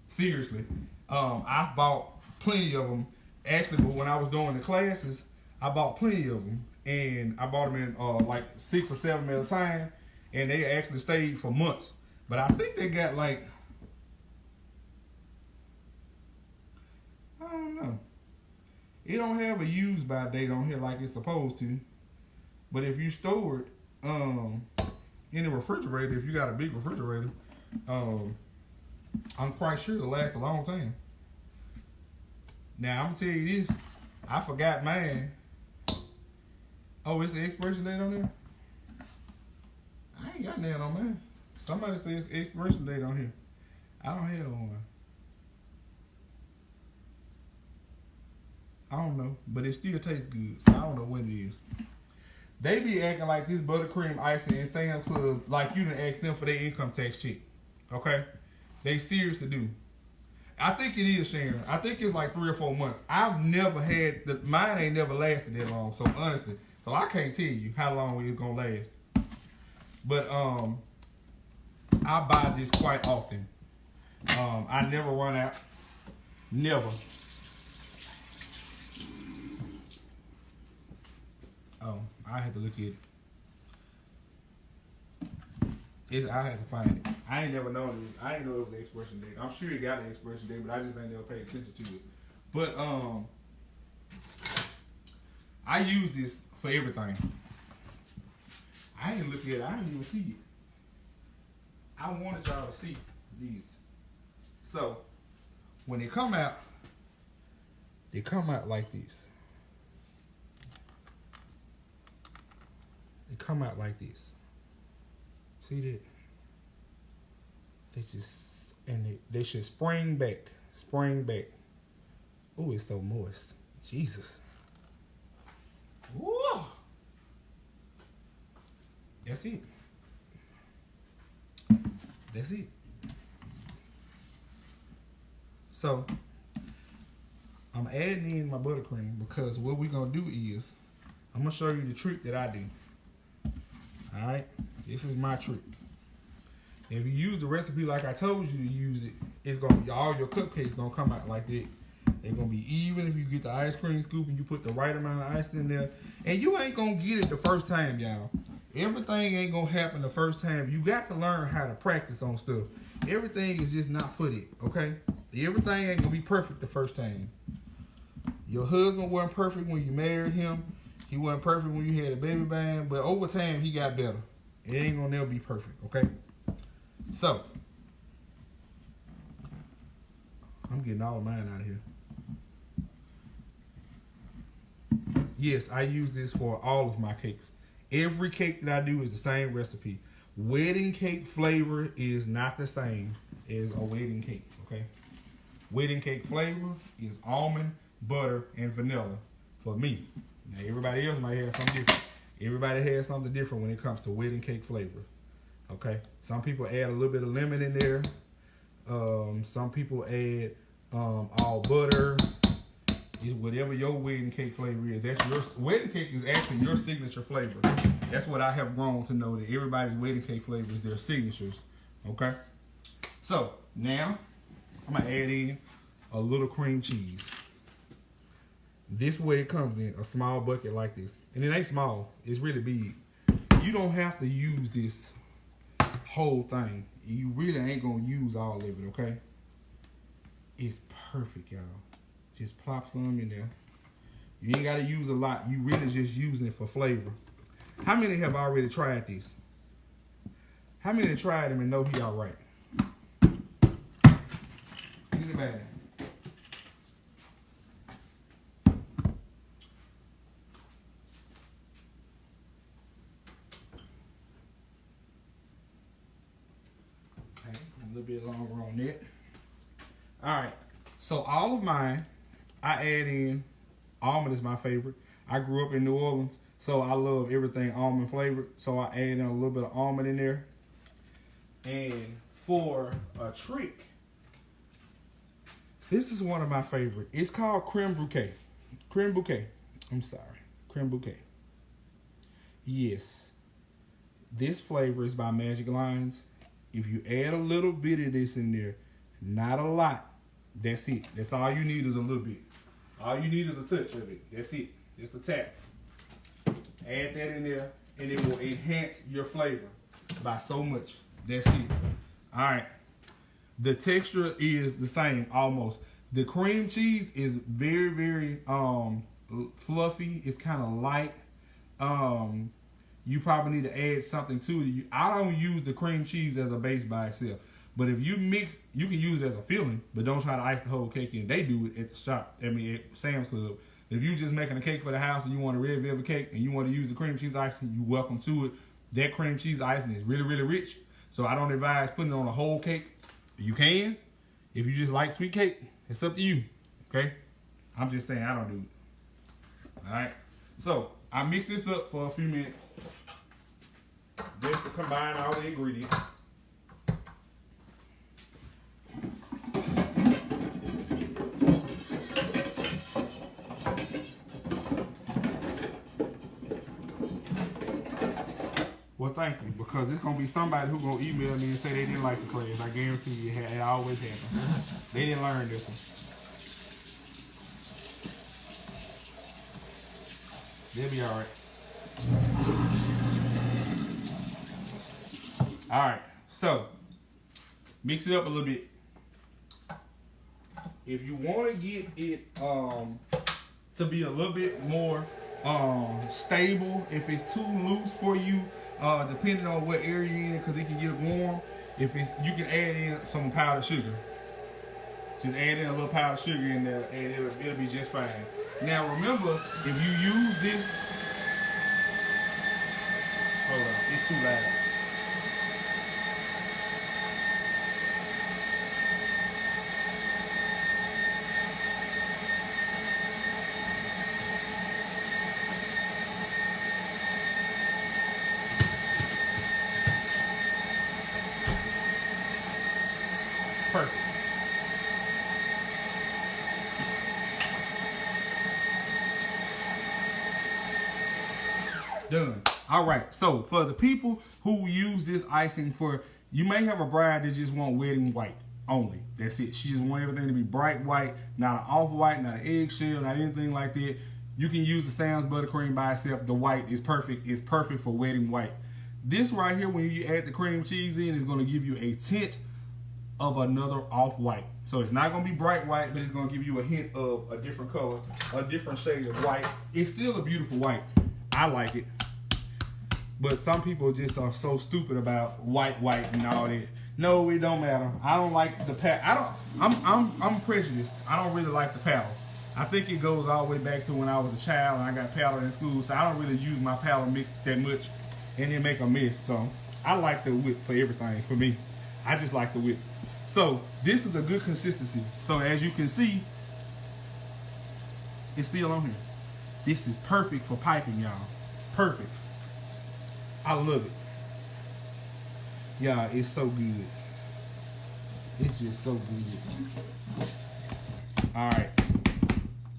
Seriously. I bought plenty of them. Actually, but when I was doing the classes, I bought plenty of them. And I bought them in like 6 or 7 at a time. And they actually stayed for months. But I think they got like, I don't know. It don't have a use by date on here like it's supposed to. But if you store it in the refrigerator, if you got a big refrigerator, I'm quite sure it'll last a long time. Now, I'm going to tell you this. I forgot mine. Oh, it's the expiration date on there? I ain't got that on mine. Somebody says expiration date on here. I don't have one. I don't know, but it still tastes good, so I don't know what it is. They be acting like this buttercream icing in Sam's Club like you done ask them for their income tax check. Okay? They seriously do. I think it is, Sharon. I think it's like 3 or 4 months. I've never had, mine ain't never lasted that long, so honestly. So I can't tell you how long it's gonna last. But I buy this quite often. I never run out. Never. Oh, I had to look at it. I had to find it. I ain't never known it. I didn't know it was the expiration date. I'm sure it got an expiration date, but I just ain't never paid attention to it. But I use this for everything. I didn't look at it. I didn't even see it. I wanted y'all to see these. So when they come out like this. They come out like this. See that? They just, and they should spring back. Oh, it's so moist. Jesus. Woo. That's it. That's it. So I'm adding in my buttercream because what we're gonna do is I'm gonna show you the trick that I do. All right, this is my trick. If you use the recipe like I told you to use it, it's gonna be all your cupcakes gonna come out like that. They're gonna be even if you get the ice cream scoop and you put the right amount of ice in there. And you ain't gonna get it the first time, y'all. Everything ain't gonna happen the first time. You got to learn how to practice on stuff. Everything is just not footed, okay? Everything ain't gonna be perfect the first time. Your husband wasn't perfect when you married him. He wasn't perfect when you had a baby band, but over time he got better. It ain't gonna never be perfect, okay? So, I'm getting all of mine out of here. Yes, I use this for all of my cakes. Every cake that I do is the same recipe. Wedding cake flavor is not the same as a wedding cake, okay? Wedding cake flavor is almond, butter, and vanilla for me. Now, everybody else might have something different. Everybody has something different when it comes to wedding cake flavor, okay? Some people add a little bit of lemon in there. Some people add all butter. It's whatever your wedding cake flavor is. That's your wedding cake is actually your signature flavor. That's what I have grown to know, that everybody's wedding cake flavor is their signatures. Okay? So now I'm gonna add in a little cream cheese. This way it comes in a small bucket like this. And it ain't small, it's really big. You don't have to use this whole thing. You really ain't gonna use all of it, okay? It's perfect, y'all. Just plop some in there. You ain't got to use a lot. You really just using it for flavor. How many have already tried this? How many tried them and know he all right? Anybody? Okay, a little bit longer on that. All right, so all of mine, I add in, almond is my favorite. I grew up in New Orleans, so I love everything almond flavored. So I add in a little bit of almond in there. And for a trick, this is one of my favorite. It's called creme bouquet. Creme bouquet. I'm sorry, creme bouquet. Yes, this flavor is by Magic Lines. If you add a little bit of this in there, not a lot, that's it. That's all you need is a little bit. All you need is a touch of it. That's it. Just a tap. Add that in there, and it will enhance your flavor by so much. That's it. All right. The texture is the same almost. The cream cheese is very, very fluffy. It's kind of light. You probably need to add something to it. I don't use the cream cheese as a base by itself. But if you mix, you can use it as a filling, but don't try to ice the whole cake in. They do it at the shop, at Sam's Club. If you're just making a cake for the house and you want a red velvet cake and you want to use the cream cheese icing, you're welcome to it. That cream cheese icing is really, really rich. So I don't advise putting it on a whole cake. You can. If you just like sweet cake, it's up to you. Okay? I'm just saying I don't do it. All right? So I mix this up for a few minutes just to combine all the ingredients. Well, thank you, because it's going to be somebody who's going to email me and say they didn't like the class. I guarantee you it always happens. They didn't learn this one. They'll be all right. All right, so mix it up a little bit. If you want to get it to be a little bit more stable, if it's too loose for you, depending on what area you're in, because it can get warm. If it's, you can add in some powdered sugar. Just add in a little powdered sugar in there, and it'll be just fine. Now remember, if you use this, hold on, it's too loud. done. All right, so for the people who use this icing for, you may have a bride that just want wedding white only. That's it. She just want everything to be bright white, not an off-white, not an eggshell, not anything like that. You can use the Sam's buttercream by itself. The white is perfect. It's perfect for wedding white. This right here, when you add the cream cheese in, is going to give you a tint of another off-white. So it's not going to be bright white, but it's going to give you a hint of a different color, a different shade of white. It's still a beautiful white. I like it. But some people just are so stupid about white and all that. No, it don't matter. I don't like the I'm prejudiced. I don't really like the paddle. I think it goes all the way back to when I was a child and I got paddle in school, so I don't really use my paddle mix that much and then make a mess. So I like the whip for everything. For me, I just like the whip. So this is a good consistency. So as you can see, it's still on here. This is perfect for piping, y'all. Perfect. I love it. Y'all, it's so good. It's just so good. All right.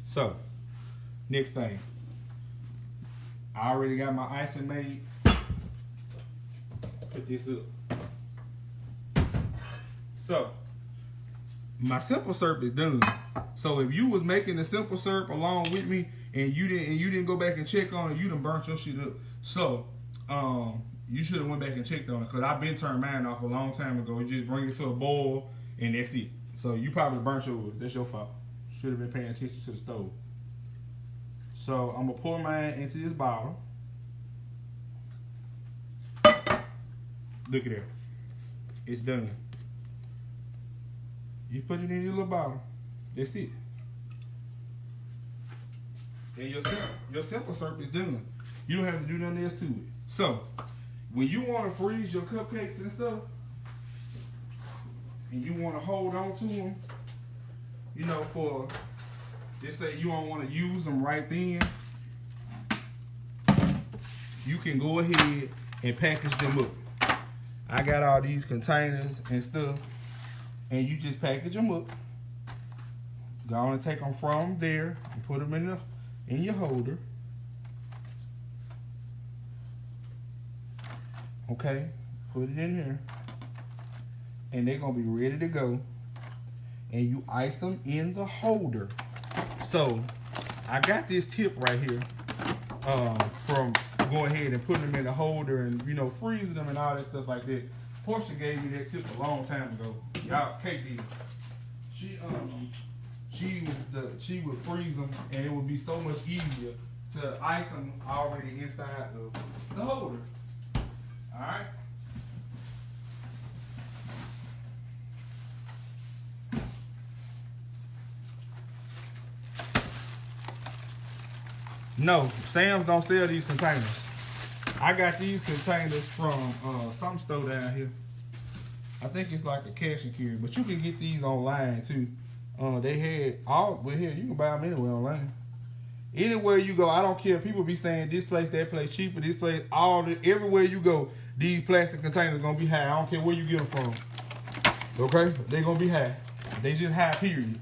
So, next thing. I already got my icing made. Put this up. So, my simple syrup is done. So if you was making the simple syrup along with me and you didn't go back and check on it, you done burnt your shit up. So, you should have went back and checked on it, because I've been turned mine off a long time ago. You just bring it to a boil and that's it. So you probably burnt yours. That's your fault. Should have been paying attention to the stove. So I'm gonna pour mine into this bottle. Look at that. It's done. You put it in your little bottle. That's it. And your simple syrup is done. You don't have to do nothing else to it. So when you want to freeze your cupcakes and stuff, and you want to hold on to them, you know, for, just say you don't want to use them right then, you can go ahead and package them up. I got all these containers and stuff, and you just package them up. Go on and take them from there and put them in your holder. Okay, put it in here, and they're gonna be ready to go. And you ice them in the holder. So I got this tip right here from going ahead and putting them in the holder and, you know, freezing them and all that stuff like that. Portia gave me that tip a long time ago. Y'all, Kate did. She would freeze them, and it would be so much easier to ice them already inside of the holder. All right. No, Sam's don't sell these containers. I got these containers from some store down here. I think it's like a cash and carry, but you can get these online too. They had all, well, here, you can buy them anywhere online. Anywhere you go, I don't care. People be saying this place, that place cheaper, this place, everywhere you go, these plastic containers gonna be high. I don't care where you get them from. Okay? They gonna be high. They just high, period.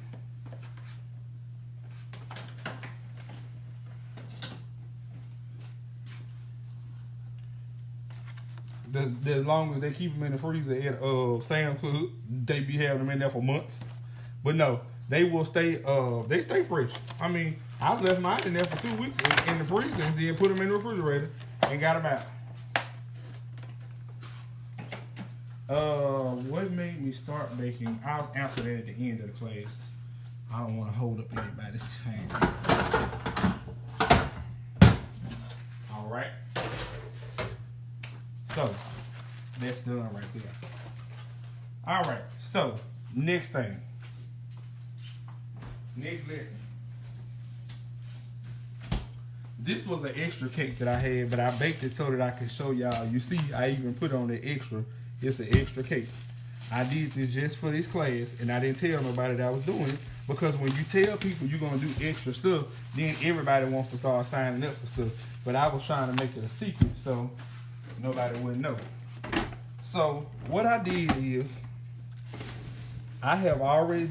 As long as they keep them in the freezer at Sam's Club, they be having them in there for months. But no, they will stay. They stay fresh. I mean, I left mine in there for 2 weeks in the freezer and then put them in the refrigerator and got them out. What made me start baking? I'll answer that at the end of the class. I don't want to hold up anybody's time. All right. So that's done right there. All right. So next thing. Next lesson. This was an extra cake that I had, but I baked it so that I could show y'all. You see, I even put on the extra. It's an extra cake. I did this just for this class, and I didn't tell nobody that I was doing it, because when you tell people you're going to do extra stuff, then everybody wants to start signing up for stuff. But I was trying to make it a secret so nobody wouldn't know. So what I did is,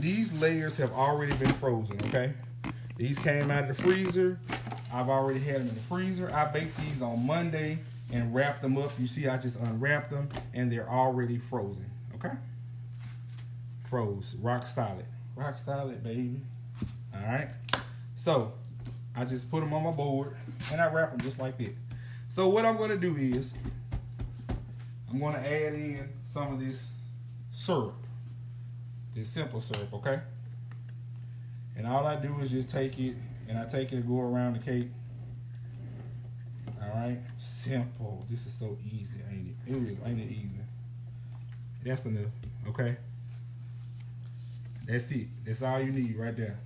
these layers have already been frozen, okay? These came out of the freezer I've already had them in the freezer. I baked these on Monday and wrapped them up. You see, I just unwrapped them and they're already frozen. Okay? Froze. Rock solid. Rock solid, baby. All right? So, I just put them on my board and I wrap them just like that. So, what I'm going to do is, I'm going to add in some of this syrup. This simple syrup, okay? And all I do is just take it, and I take it and go around the cake. All right, simple. This is so easy, ain't it? It is, ain't it easy? That's enough, okay? That's it. That's all you need right there.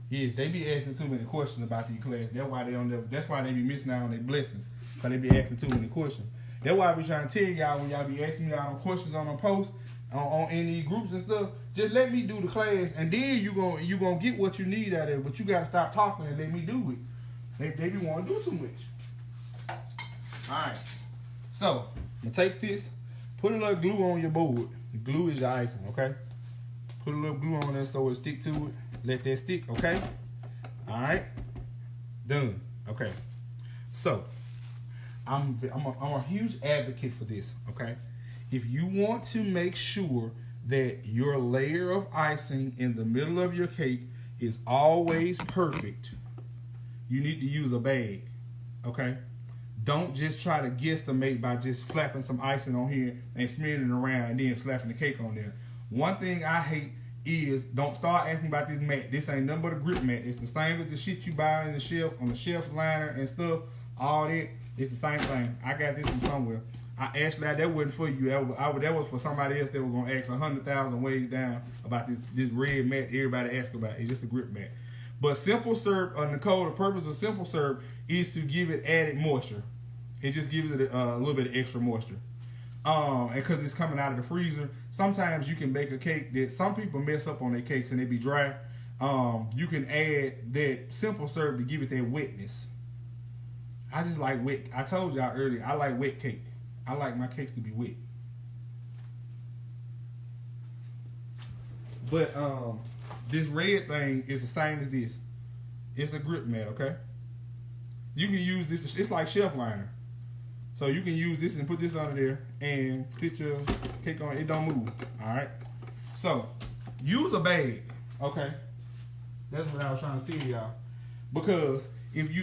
Yes, they be asking too many questions about these classes. That's why they don't never, that's why they be missing out on their blessings. Cause they be asking too many questions. That's why I be trying to tell y'all when y'all be asking me all them questions on them posts, on any groups and stuff, just let me do the class, and then you gonna get what you need out of it. But you gotta stop talking and let me do it. They be want to do too much. All right, so I'm gonna take this, put a little glue on your board. The glue is your icing, okay? Put a little glue on there so it stick to it. Let that stick, okay? All right, done. Okay, so I'm a huge advocate for this, okay? If you want to make sure that your layer of icing in the middle of your cake is always perfect, you need to use a bag, okay? Don't just try to guesstimate by just flapping some icing on here and smearing it around and then slapping the cake on there. One thing I hate is, don't start asking about this mat. This ain't nothing but a grip mat. It's the same as the shit you buy in the shelf, on the shelf liner and stuff, all that. It's the same thing. I got this from somewhere. That wasn't for you. That was for somebody else that was gonna ask 100,000 ways down about this red mat everybody asks about. It's just a grip mat. But simple syrup, Nicole, the purpose of simple syrup is to give it added moisture. It just gives it a little bit of extra moisture. And because it's coming out of the freezer, sometimes you can bake a cake that some people mess up on their cakes and they be dry. You can add that simple syrup to give it that wetness. I just like wet. I told y'all earlier, I like wet cake. I like my cakes to be wet. But this red thing is the same as this. It's a grip mat, okay? You can use this, it's like shelf liner. So you can use this and put this under there and sit your cake on, it don't move, all right? So, use a bag, okay? That's what I was trying to tell y'all. Because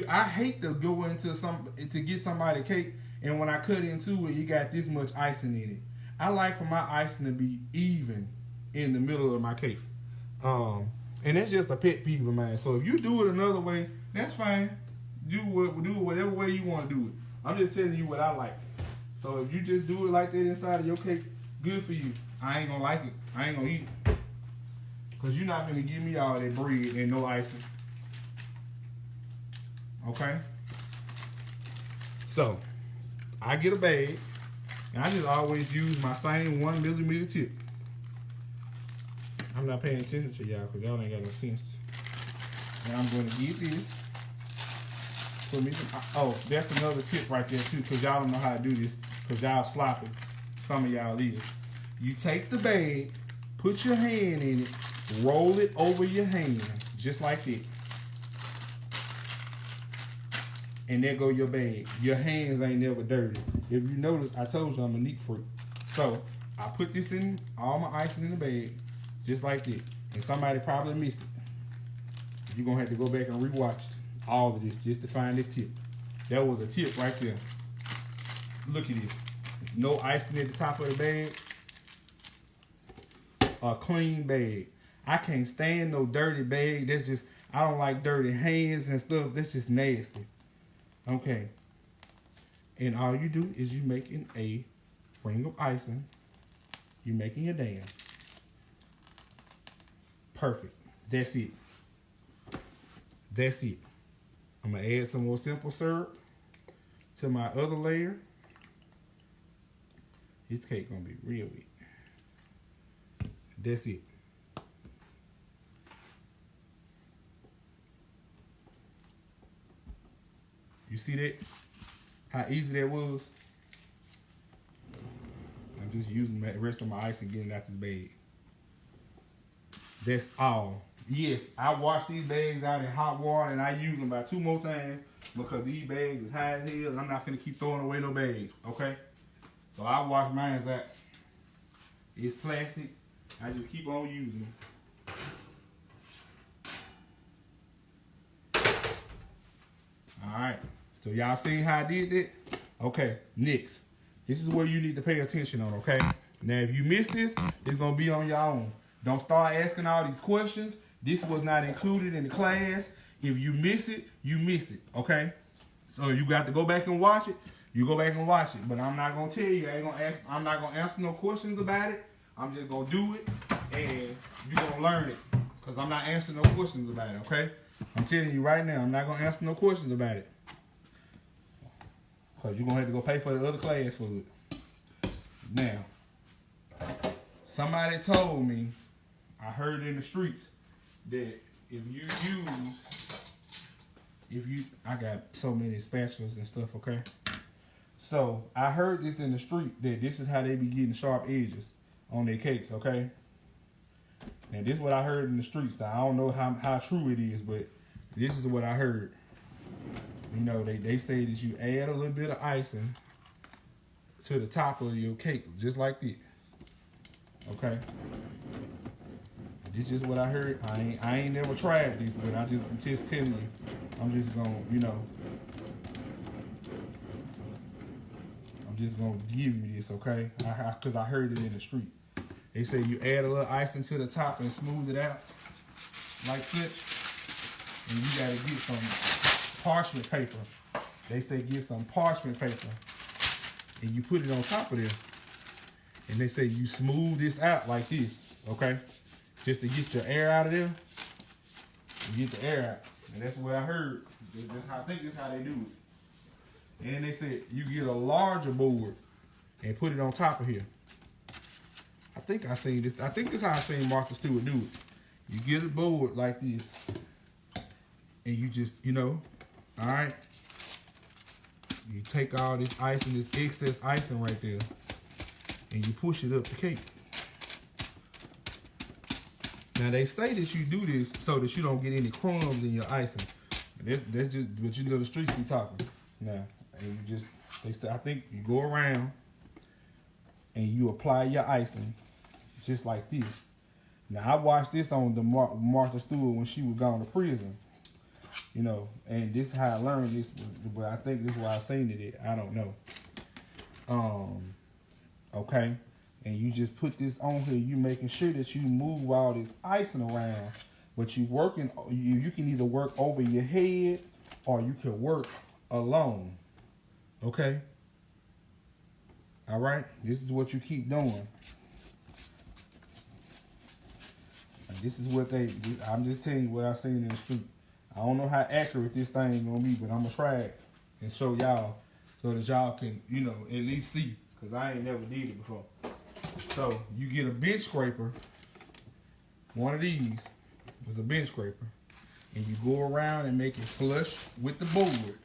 I hate to go into to get somebody cake, and when I cut into it, you got this much icing in it. I like for my icing to be even in the middle of my cake. And that's just a pet peeve of mine. So if you do it another way, that's fine. Do it whatever way you want to do it. I'm just telling you what I like. So if you just do it like that inside of your cake, good for you. I ain't gonna like it. I ain't gonna eat it. Because you're not gonna give me all that bread and no icing. Okay? So, I get a bag, and I just always use my same 1 millimeter tip. I'm not paying attention to y'all because y'all ain't got no sense. And I'm going to get this. Put me some, oh, that's another tip right there too, because y'all don't know how to do this, because y'all sloppy. Some of y'all is. You take the bag, put your hand in it, roll it over your hand, just like that. And there go your bag. Your hands ain't never dirty. If you notice, I told you I'm a neat freak. So, I put this in, all my icing in the bag, just like that. And somebody probably missed it. You're going to have to go back and rewatch all of this just to find this tip. That was a tip right there. Look at this. No icing at the top of the bag. A clean bag. I can't stand no dirty bag. That's just, I don't like dirty hands and stuff. That's just nasty. Okay. And all you do is you making a ring of icing. You making your dam. Perfect. That's it. That's it. I'm going to add some more simple syrup to my other layer. This cake going to be real wet. That's it. You see that? How easy that was? I'm just using the rest of my ice and getting it out this bag. That's all. Yes, I wash these bags out in hot water and I use them about 2 more times because these bags is high as hell and I'm not finna keep throwing away no bags, okay? So I wash mine out. It's plastic. I just keep on using them. Alright, so y'all seen how I did that? Okay, next. This is where you need to pay attention on, okay? Now, if you miss this, it's gonna be on your own. Don't start asking all these questions. This was not included in the class. If you miss it, you miss it, okay? So you got to go back and watch it. You go back and watch it. But I'm not gonna tell you, I'm not gonna answer no questions about it. I'm just gonna do it and you're gonna learn it. Because I'm not answering no questions about it, okay? I'm telling you right now, I'm not gonna answer no questions about it. Because you're gonna have to go pay for the other class for it. Now, somebody told me, I heard it in the streets, that I got so many spatulas and stuff, okay? So, I heard this in the street, that this is how they be getting sharp edges on their cakes, okay? And this is what I heard in the streets. I don't know how true it is, but this is what I heard. You know, they say that you add a little bit of icing to the top of your cake, just like this, okay? This is what I heard. I ain't never tried this, but I'm just telling you. I'm just gonna, you know, I'm just gonna give you this, okay? Cause I heard it in the street. They say you add a little icing to the top and smooth it out like such, and you gotta get some parchment paper. They say get some parchment paper, and you put it on top of there. And they say you smooth this out like this, okay? Just to get your air out of there. And get the air out. And that's what I heard. I think that's how they do it. And they said you get a larger board and put it on top of here. I think I seen this. I think this is how I seen Martha Stewart do it. You get a board like this. And you just, you know, all right. You take all this icing, this excess icing right there. And you push it up the cake. Now they say that you do this so that you don't get any crumbs in your icing. That's just what you know the streets be talking. Now, and you just, they say, I think you go around and you apply your icing just like this. Now I watched this on the Martha Stewart when she was gone to prison. You know, and this is how I learned this, but I think this is why I seen it. I don't know. Okay. And you just put this on here. You making sure that you move all this icing around. But you working. You can either work over your head or you can work alone. Okay. All right. This is what you keep doing. And this is what I'm just telling you what I seen in the street. I don't know how accurate this thing is gonna be, but I'm gonna try it and show y'all so that y'all can, you know, at least see. Cause I ain't never did it before. So you get a bench scraper. One of these is a bench scraper. And you go around and make it flush with the board.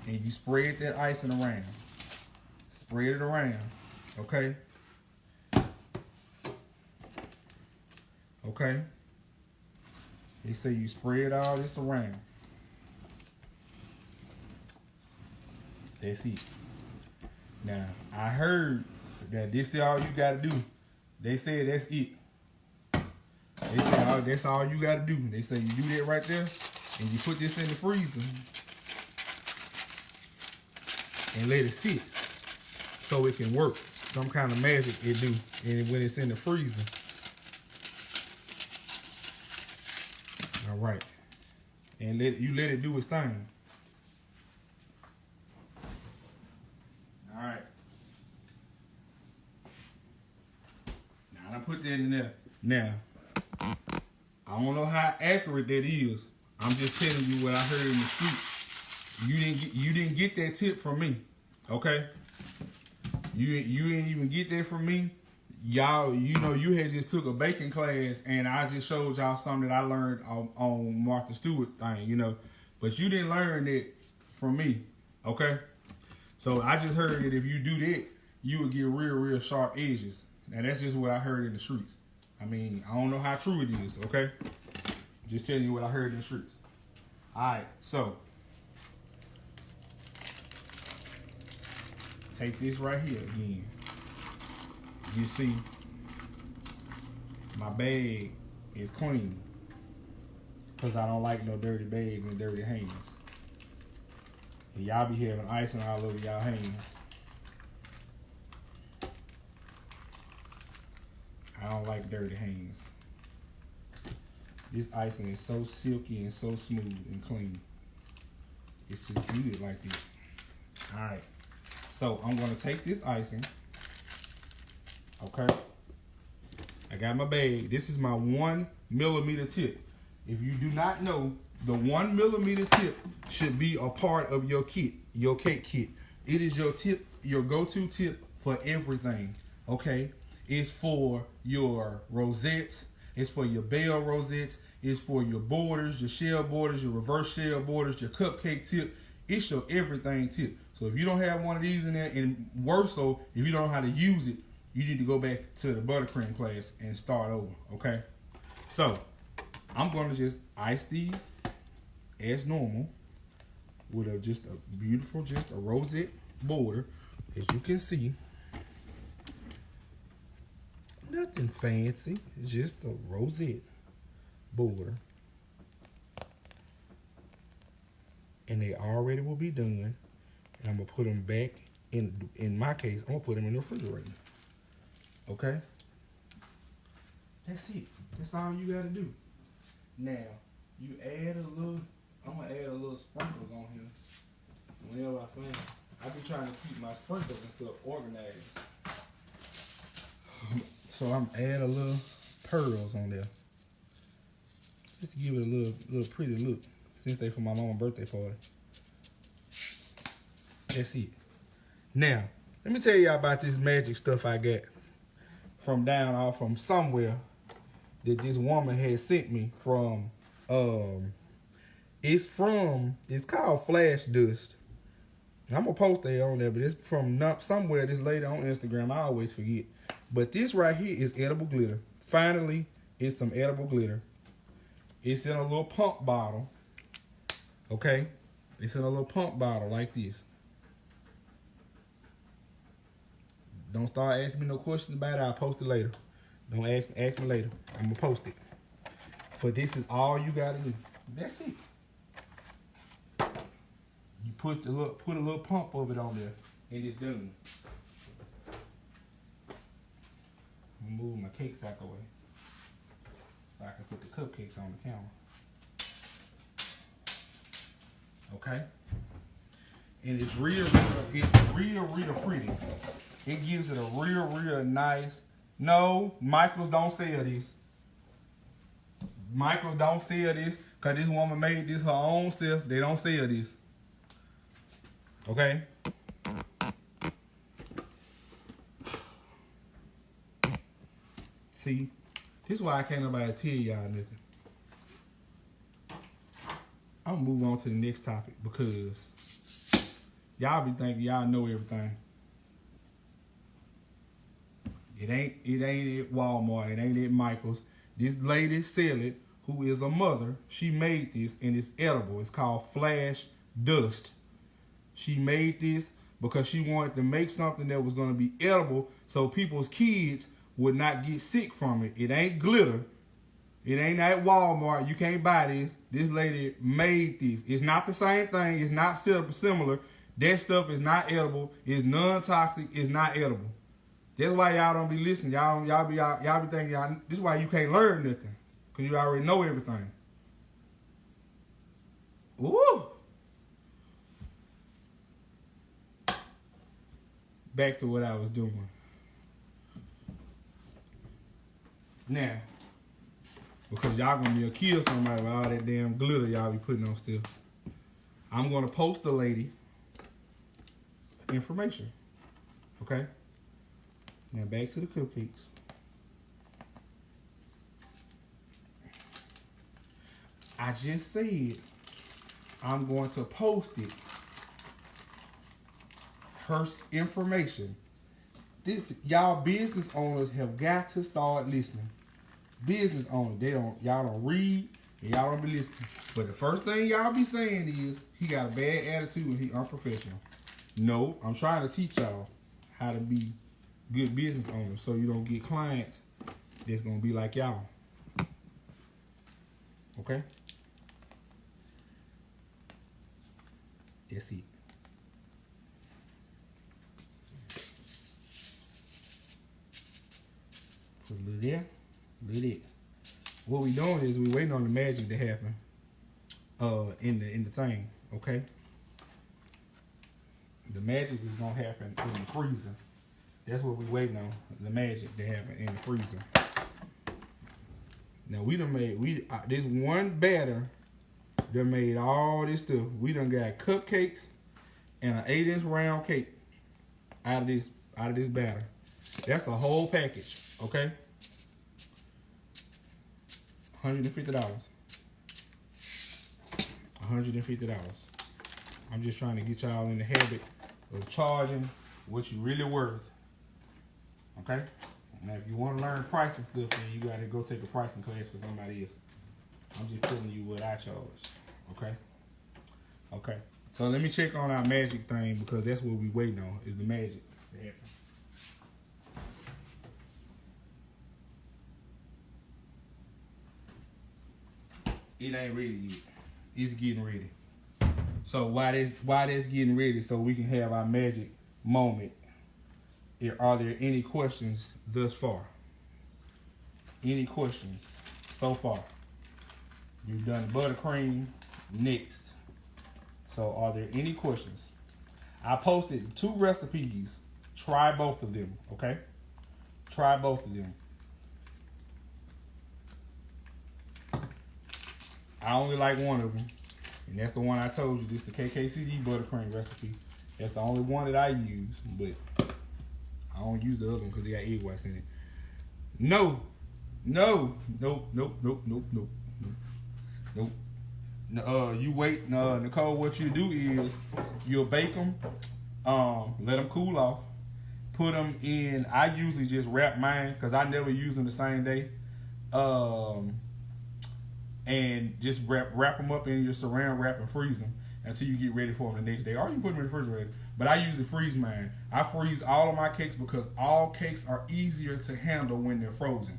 And you spread that icing around. Spread it around. Okay? Okay? They say you spread all this around. That's it. Now, I heard that this is all you gotta do. They said that's it. They said that's all you gotta do. They say you do that right there, and you put this in the freezer and let it sit so it can work. Some kind of magic it do, and when it's in the freezer. All right, and let it do its thing. All right. Now I put that in there. Now, I don't know how accurate that is. I'm just telling you what I heard in the street. You didn't get that tip from me, okay? You didn't even get that from me. Y'all, you know, you had just took a baking class, and I just showed y'all something that I learned on Martha Stewart thing, you know. But you didn't learn it from me, okay? So I just heard that if you do that, you would get real, real sharp edges. And that's just what I heard in the streets. I mean, I don't know how true it is, okay? Just telling you what I heard in the streets. Alright, so take this right here again. You see, my bag is clean because I don't like no dirty bags and dirty hands. And y'all be having icing all over y'all hands. I don't like dirty hands. This icing is so silky and so smooth and clean. It's just good like this. Alright, so I'm going to take this icing. Okay, I got my bag. This is my 1 millimeter tip. If you do not know, the 1 millimeter tip should be a part of your kit, your cake kit. It is your tip, your go-to tip for everything. Okay, it's for your rosettes. It's for your bell rosettes. It's for your borders, your shell borders, your reverse shell borders, your cupcake tip. It's your everything tip. So if you don't have one of these in there, and worse so, if you don't know how to use it, you need to go back to the buttercream class and start over, okay? So, I'm going to just ice these as normal with just a beautiful, just a rosette border. As you can see, nothing fancy, it's just a rosette border. And they already will be done. And I'm going to put them back, in my case, I'm going to put them in the refrigerator. Okay? That's it. That's all you gotta do. Now, you add a little, I'm gonna add a little sprinkles on here. Whenever I find, I be trying to keep my sprinkles and stuff organized. So I'm add a little pearls on there. Just to give it a little pretty look. Since they for my mama's birthday party. That's it. Now, let me tell y'all about this magic stuff I got from somewhere that this woman had sent me from. It's called Flash Dust. I'm gonna post that on there, but it's from somewhere. This lady on Instagram, I always forget. But this right here is edible glitter. Finally, it's some edible glitter. It's in a little pump bottle. Okay, it's in a little pump bottle like this. Don't start asking me no questions about it. I'll post it later. Don't ask me later. I'm gonna post it. But this is all you gotta do. That's it. You put a little pump of it on there, and it's done. I'm gonna move my cakes out the way so I can put the cupcakes on the counter. Okay. And it's real pretty. It gives it a real nice. No, Michaels don't sell this. Michaels don't sell this because this woman made this her own self. They don't sell this. Okay? See, this is why I can't nobody tell y'all nothing. I'm gonna move on to the next topic because y'all be thinking y'all know everything. It ain't at Walmart. It ain't at Michael's. This lady sell it, who is a mother. She made this and it's edible. It's called Flash Dust. She made this because she wanted to make something that was going to be edible so people's kids would not get sick from it. It ain't glitter. It ain't at Walmart. You can't buy this. This lady made this. It's not the same thing. It's not similar. That stuff is not edible. It's non-toxic. It's not edible. That's why y'all don't be listening. Y'all be thinking this is why you can't learn nothing. Because you already know everything. Ooh. Back to what I was doing. Now, because y'all gonna be kill somebody with all that damn glitter y'all be putting on stuff, I'm gonna post the lady information. Okay? Now back to the cupcakes. I just said I'm going to post it. Her information. Y'all business owners have got to start listening. business owners. Y'all don't read and y'all don't be listening. But the first thing y'all be saying is he got a bad attitude and he unprofessional. No, I'm trying to teach y'all how to be good business owners so you don't get clients that's gonna be like y'all. Okay? That's it. Put a little there, a little there. What we doing is we waiting on the magic to happen in the thing, okay? The magic is gonna happen in the freezer. That's what we waiting on, the magic to happen in the freezer. Now we done made this one batter done made all this stuff. We done got cupcakes and an 8-inch round cake out of this batter. That's a whole package, okay? $150. $150. I'm just trying to get y'all in the habit of charging what you really worth. Okay? Now if you want to learn pricing stuff, then you gotta go take a pricing class for somebody else. I'm just telling you what I charge. Okay? Okay. So let me check on our magic thing because that's what we waiting on is the magic to happen. It ain't ready yet. It's getting ready. So while that's getting ready, so we can have our magic moment. Are there any questions thus far? Any questions so far? You've done buttercream. Next. So are there any questions? I posted 2 recipes. Try both of them, okay? Try both of them. I only like one of them, and that's the one I told you. This is the KKCD buttercream recipe. That's the only one that I use, but I don't use the other one because they got egg whites in it. No. You wait, Nicole, what you do is you'll bake them, let them cool off, put them in, I usually just wrap mine because I never use them the same day. And just wrap them up in your saran wrap and freeze them until you get ready for them the next day. Or you can put them in the refrigerator. But I usually freeze mine. I freeze all of my cakes because all cakes are easier to handle when they're frozen.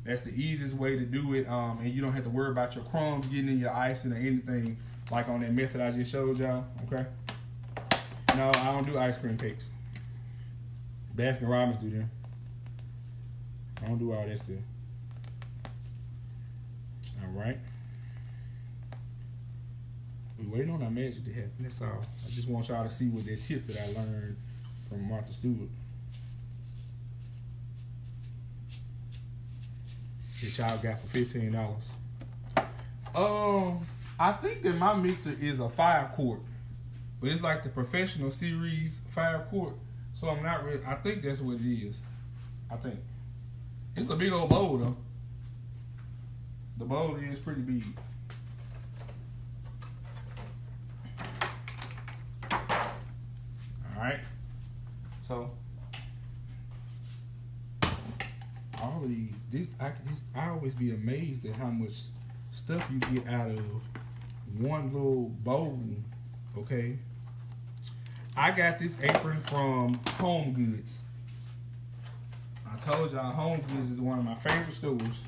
That's the easiest way to do it. And you don't have to worry about your crumbs getting in your icing or anything like on that method I just showed y'all. Okay? No, I don't do ice cream cakes. Baskin Robbins do them. I don't do all that stuff. Alright. We're waiting on our magic to happen. That's all. I just want y'all to see what that tip that I learned from Martha Stewart. That y'all got for $15. I think that my mixer is a 5-quart. But it's like the professional series 5-quart. So I'm not really, I think that's what it is. I think. It's a big old bowl though. The bowl is pretty big. Alright. So all of these, I always be amazed at how much stuff you get out of one little bowl. Okay. I got this apron from Home Goods. I told y'all Home Goods is one of my favorite stores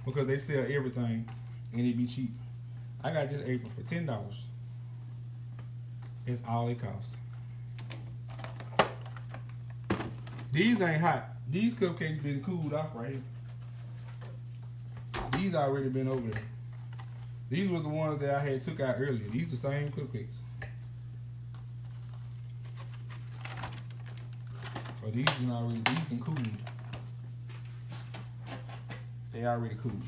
because they sell everything and it be cheap. I got this apron for $10. It's all it costs. These ain't hot. These cupcakes been cooled off right here. These already been over there. These were the ones that I had took out earlier. These the same cupcakes. So these been already, these been cooled. They already cooled.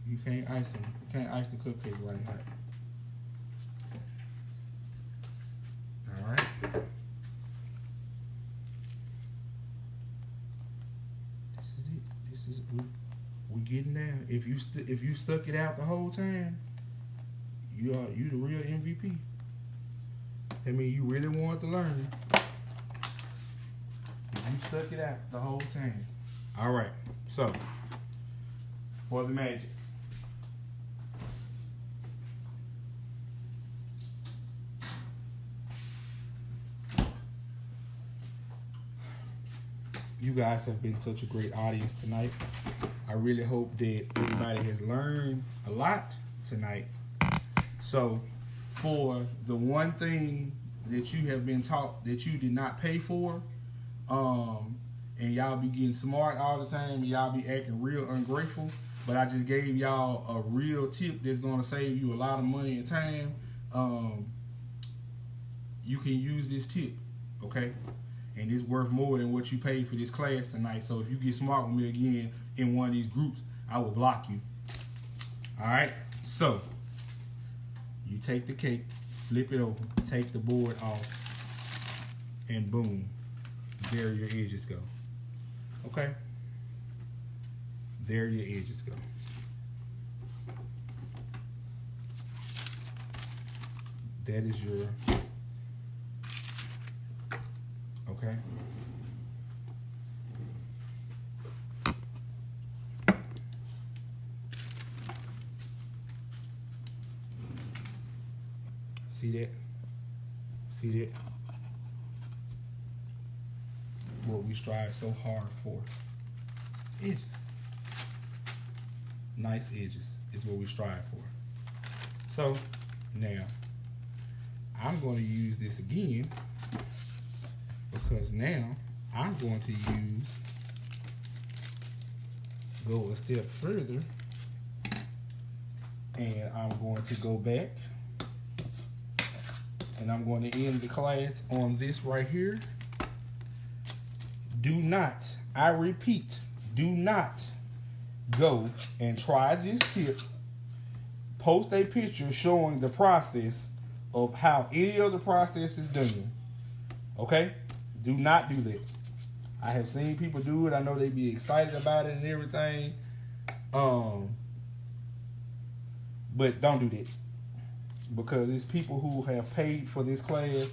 You can't ice them. You can't ice the cupcake right hot. Alright. This is it. This is we getting down. If you stuck it out the whole time, you the real MVP. That means you really want to learn. You You stuck it out the whole time. All right, so for the magic. You guys have been such a great audience tonight. I really hope that everybody has learned a lot tonight. So, for the one thing that you have been taught that you did not pay for, and y'all be getting smart all the time, and y'all be acting real ungrateful, but I just gave y'all a real tip that's going to save you a lot of money and time. You can use this tip, okay? And it's worth more than what you paid for this class tonight. So if you get smart with me again in one of these groups, I will block you. All right? So you take the cake, flip it over, take the board off, and boom, there your edges go. Okay? There your edges go. That is your... Okay. See that? See that? What we strive so hard for. Edges. Nice edges is what we strive for. So now I'm going to use this again, because now I'm going to go a step further, and I'm going to go back, and I'm going to end the class on this right here. Do not, I repeat, do not go and try this tip. Post a picture showing the process of how any other process is done. Okay? Do not do that. I have seen people do it. I know they be excited about it and everything. But don't do that. Because it's people who have paid for this class,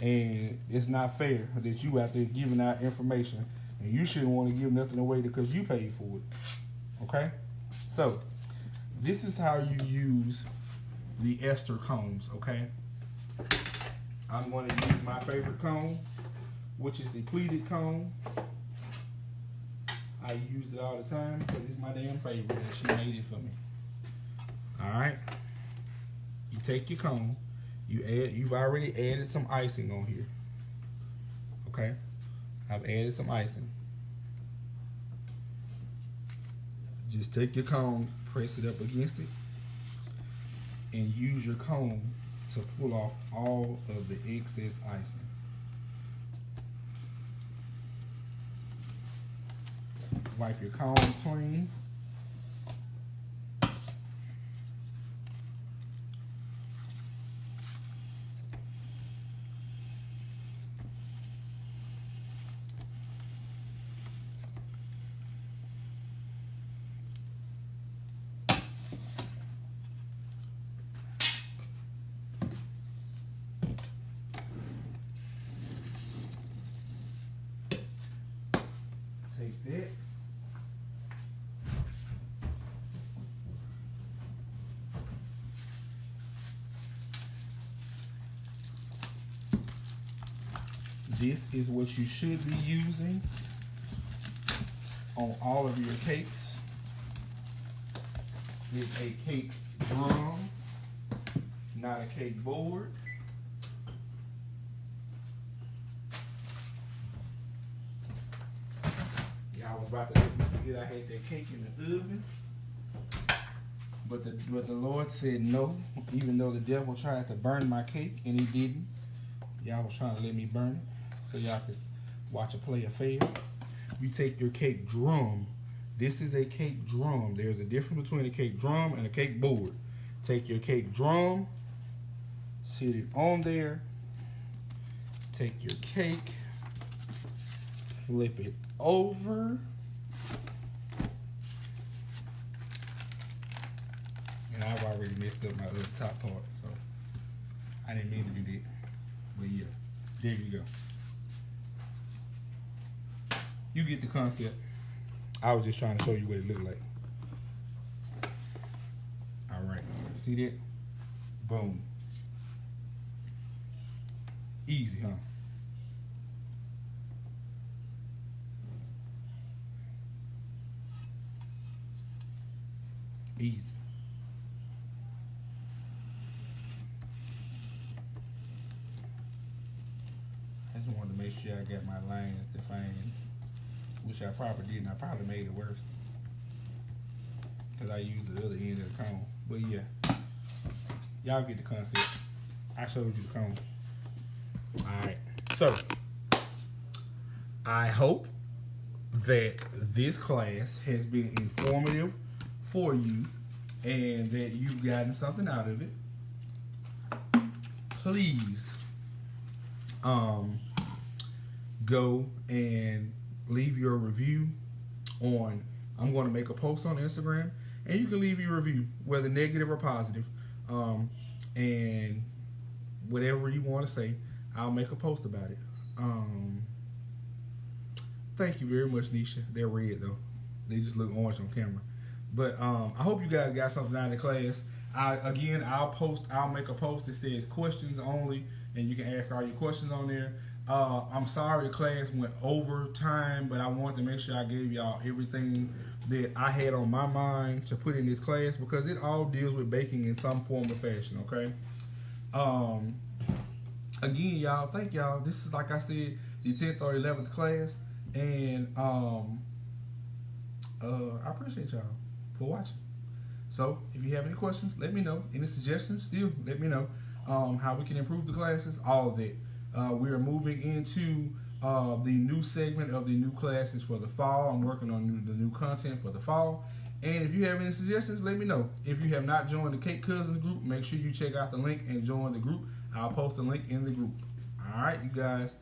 and it's not fair that you out there giving out information, and you shouldn't want to give nothing away because you paid for it. Okay? So, this is how you use the ester combs, okay? I'm going to use my favorite comb, which is the pleated comb. I use it all the time because it's my damn favorite and she made it for me. Alright. You take your comb, you've already added some icing on here. Okay? I've added some icing. Just take your comb, press it up against it, and use your comb to pull off all of the excess icing. Wipe your comb clean. Take that. This is what you should be using on all of your cakes. It's a cake drum, not a cake board. Y'all was about to let me forget I had that cake in the oven. But the Lord said no, even though the devil tried to burn my cake, and he didn't. Y'all was trying to let me burn it so y'all could watch a player fail. You take your cake drum. This is a cake drum. There's a difference between a cake drum and a cake board. Take your cake drum, sit it on there, take your cake, flip it over, and I've already messed up my other top part, so I didn't mean to do that. But yeah, there you go. You get the concept. I was just trying to show you what it looked like. All right, see that? Boom. Easy, huh? Easy. I just wanted to make sure I got my lines defined, which I probably didn't. I probably made it worse because I used the other end of the cone. But yeah, y'all get the concept. I showed you the cone. All right, so I hope that this class has been informative for you and that you've gotten something out of it. Please go and leave your review on, I'm going to make a post on Instagram, and you can leave your review, whether negative or positive, and whatever you want to say, I'll make a post about it. Thank you very much, Nisha. They're red though. They just look orange on camera. But I hope you guys got something out of the class. I'll make a post that says questions only, and you can ask all your questions on there. I'm sorry the class went over time, but I wanted to make sure I gave y'all everything that I had on my mind to put in this class, because it all deals with baking in some form or fashion, okay? Again, y'all, thank y'all. This is, like I said, the 10th or 11th class, and I appreciate y'all for watching. So if you have any questions, let me know. Any suggestions, still let me know. How we can improve the classes, all of that. We are moving into the new segment of the new classes for the fall. I'm working on the new content for the fall. And if you have any suggestions, let me know. If you have not joined the Cake Cousins group, make sure you check out the link and join the group. I'll post the link in the group. All right, you guys.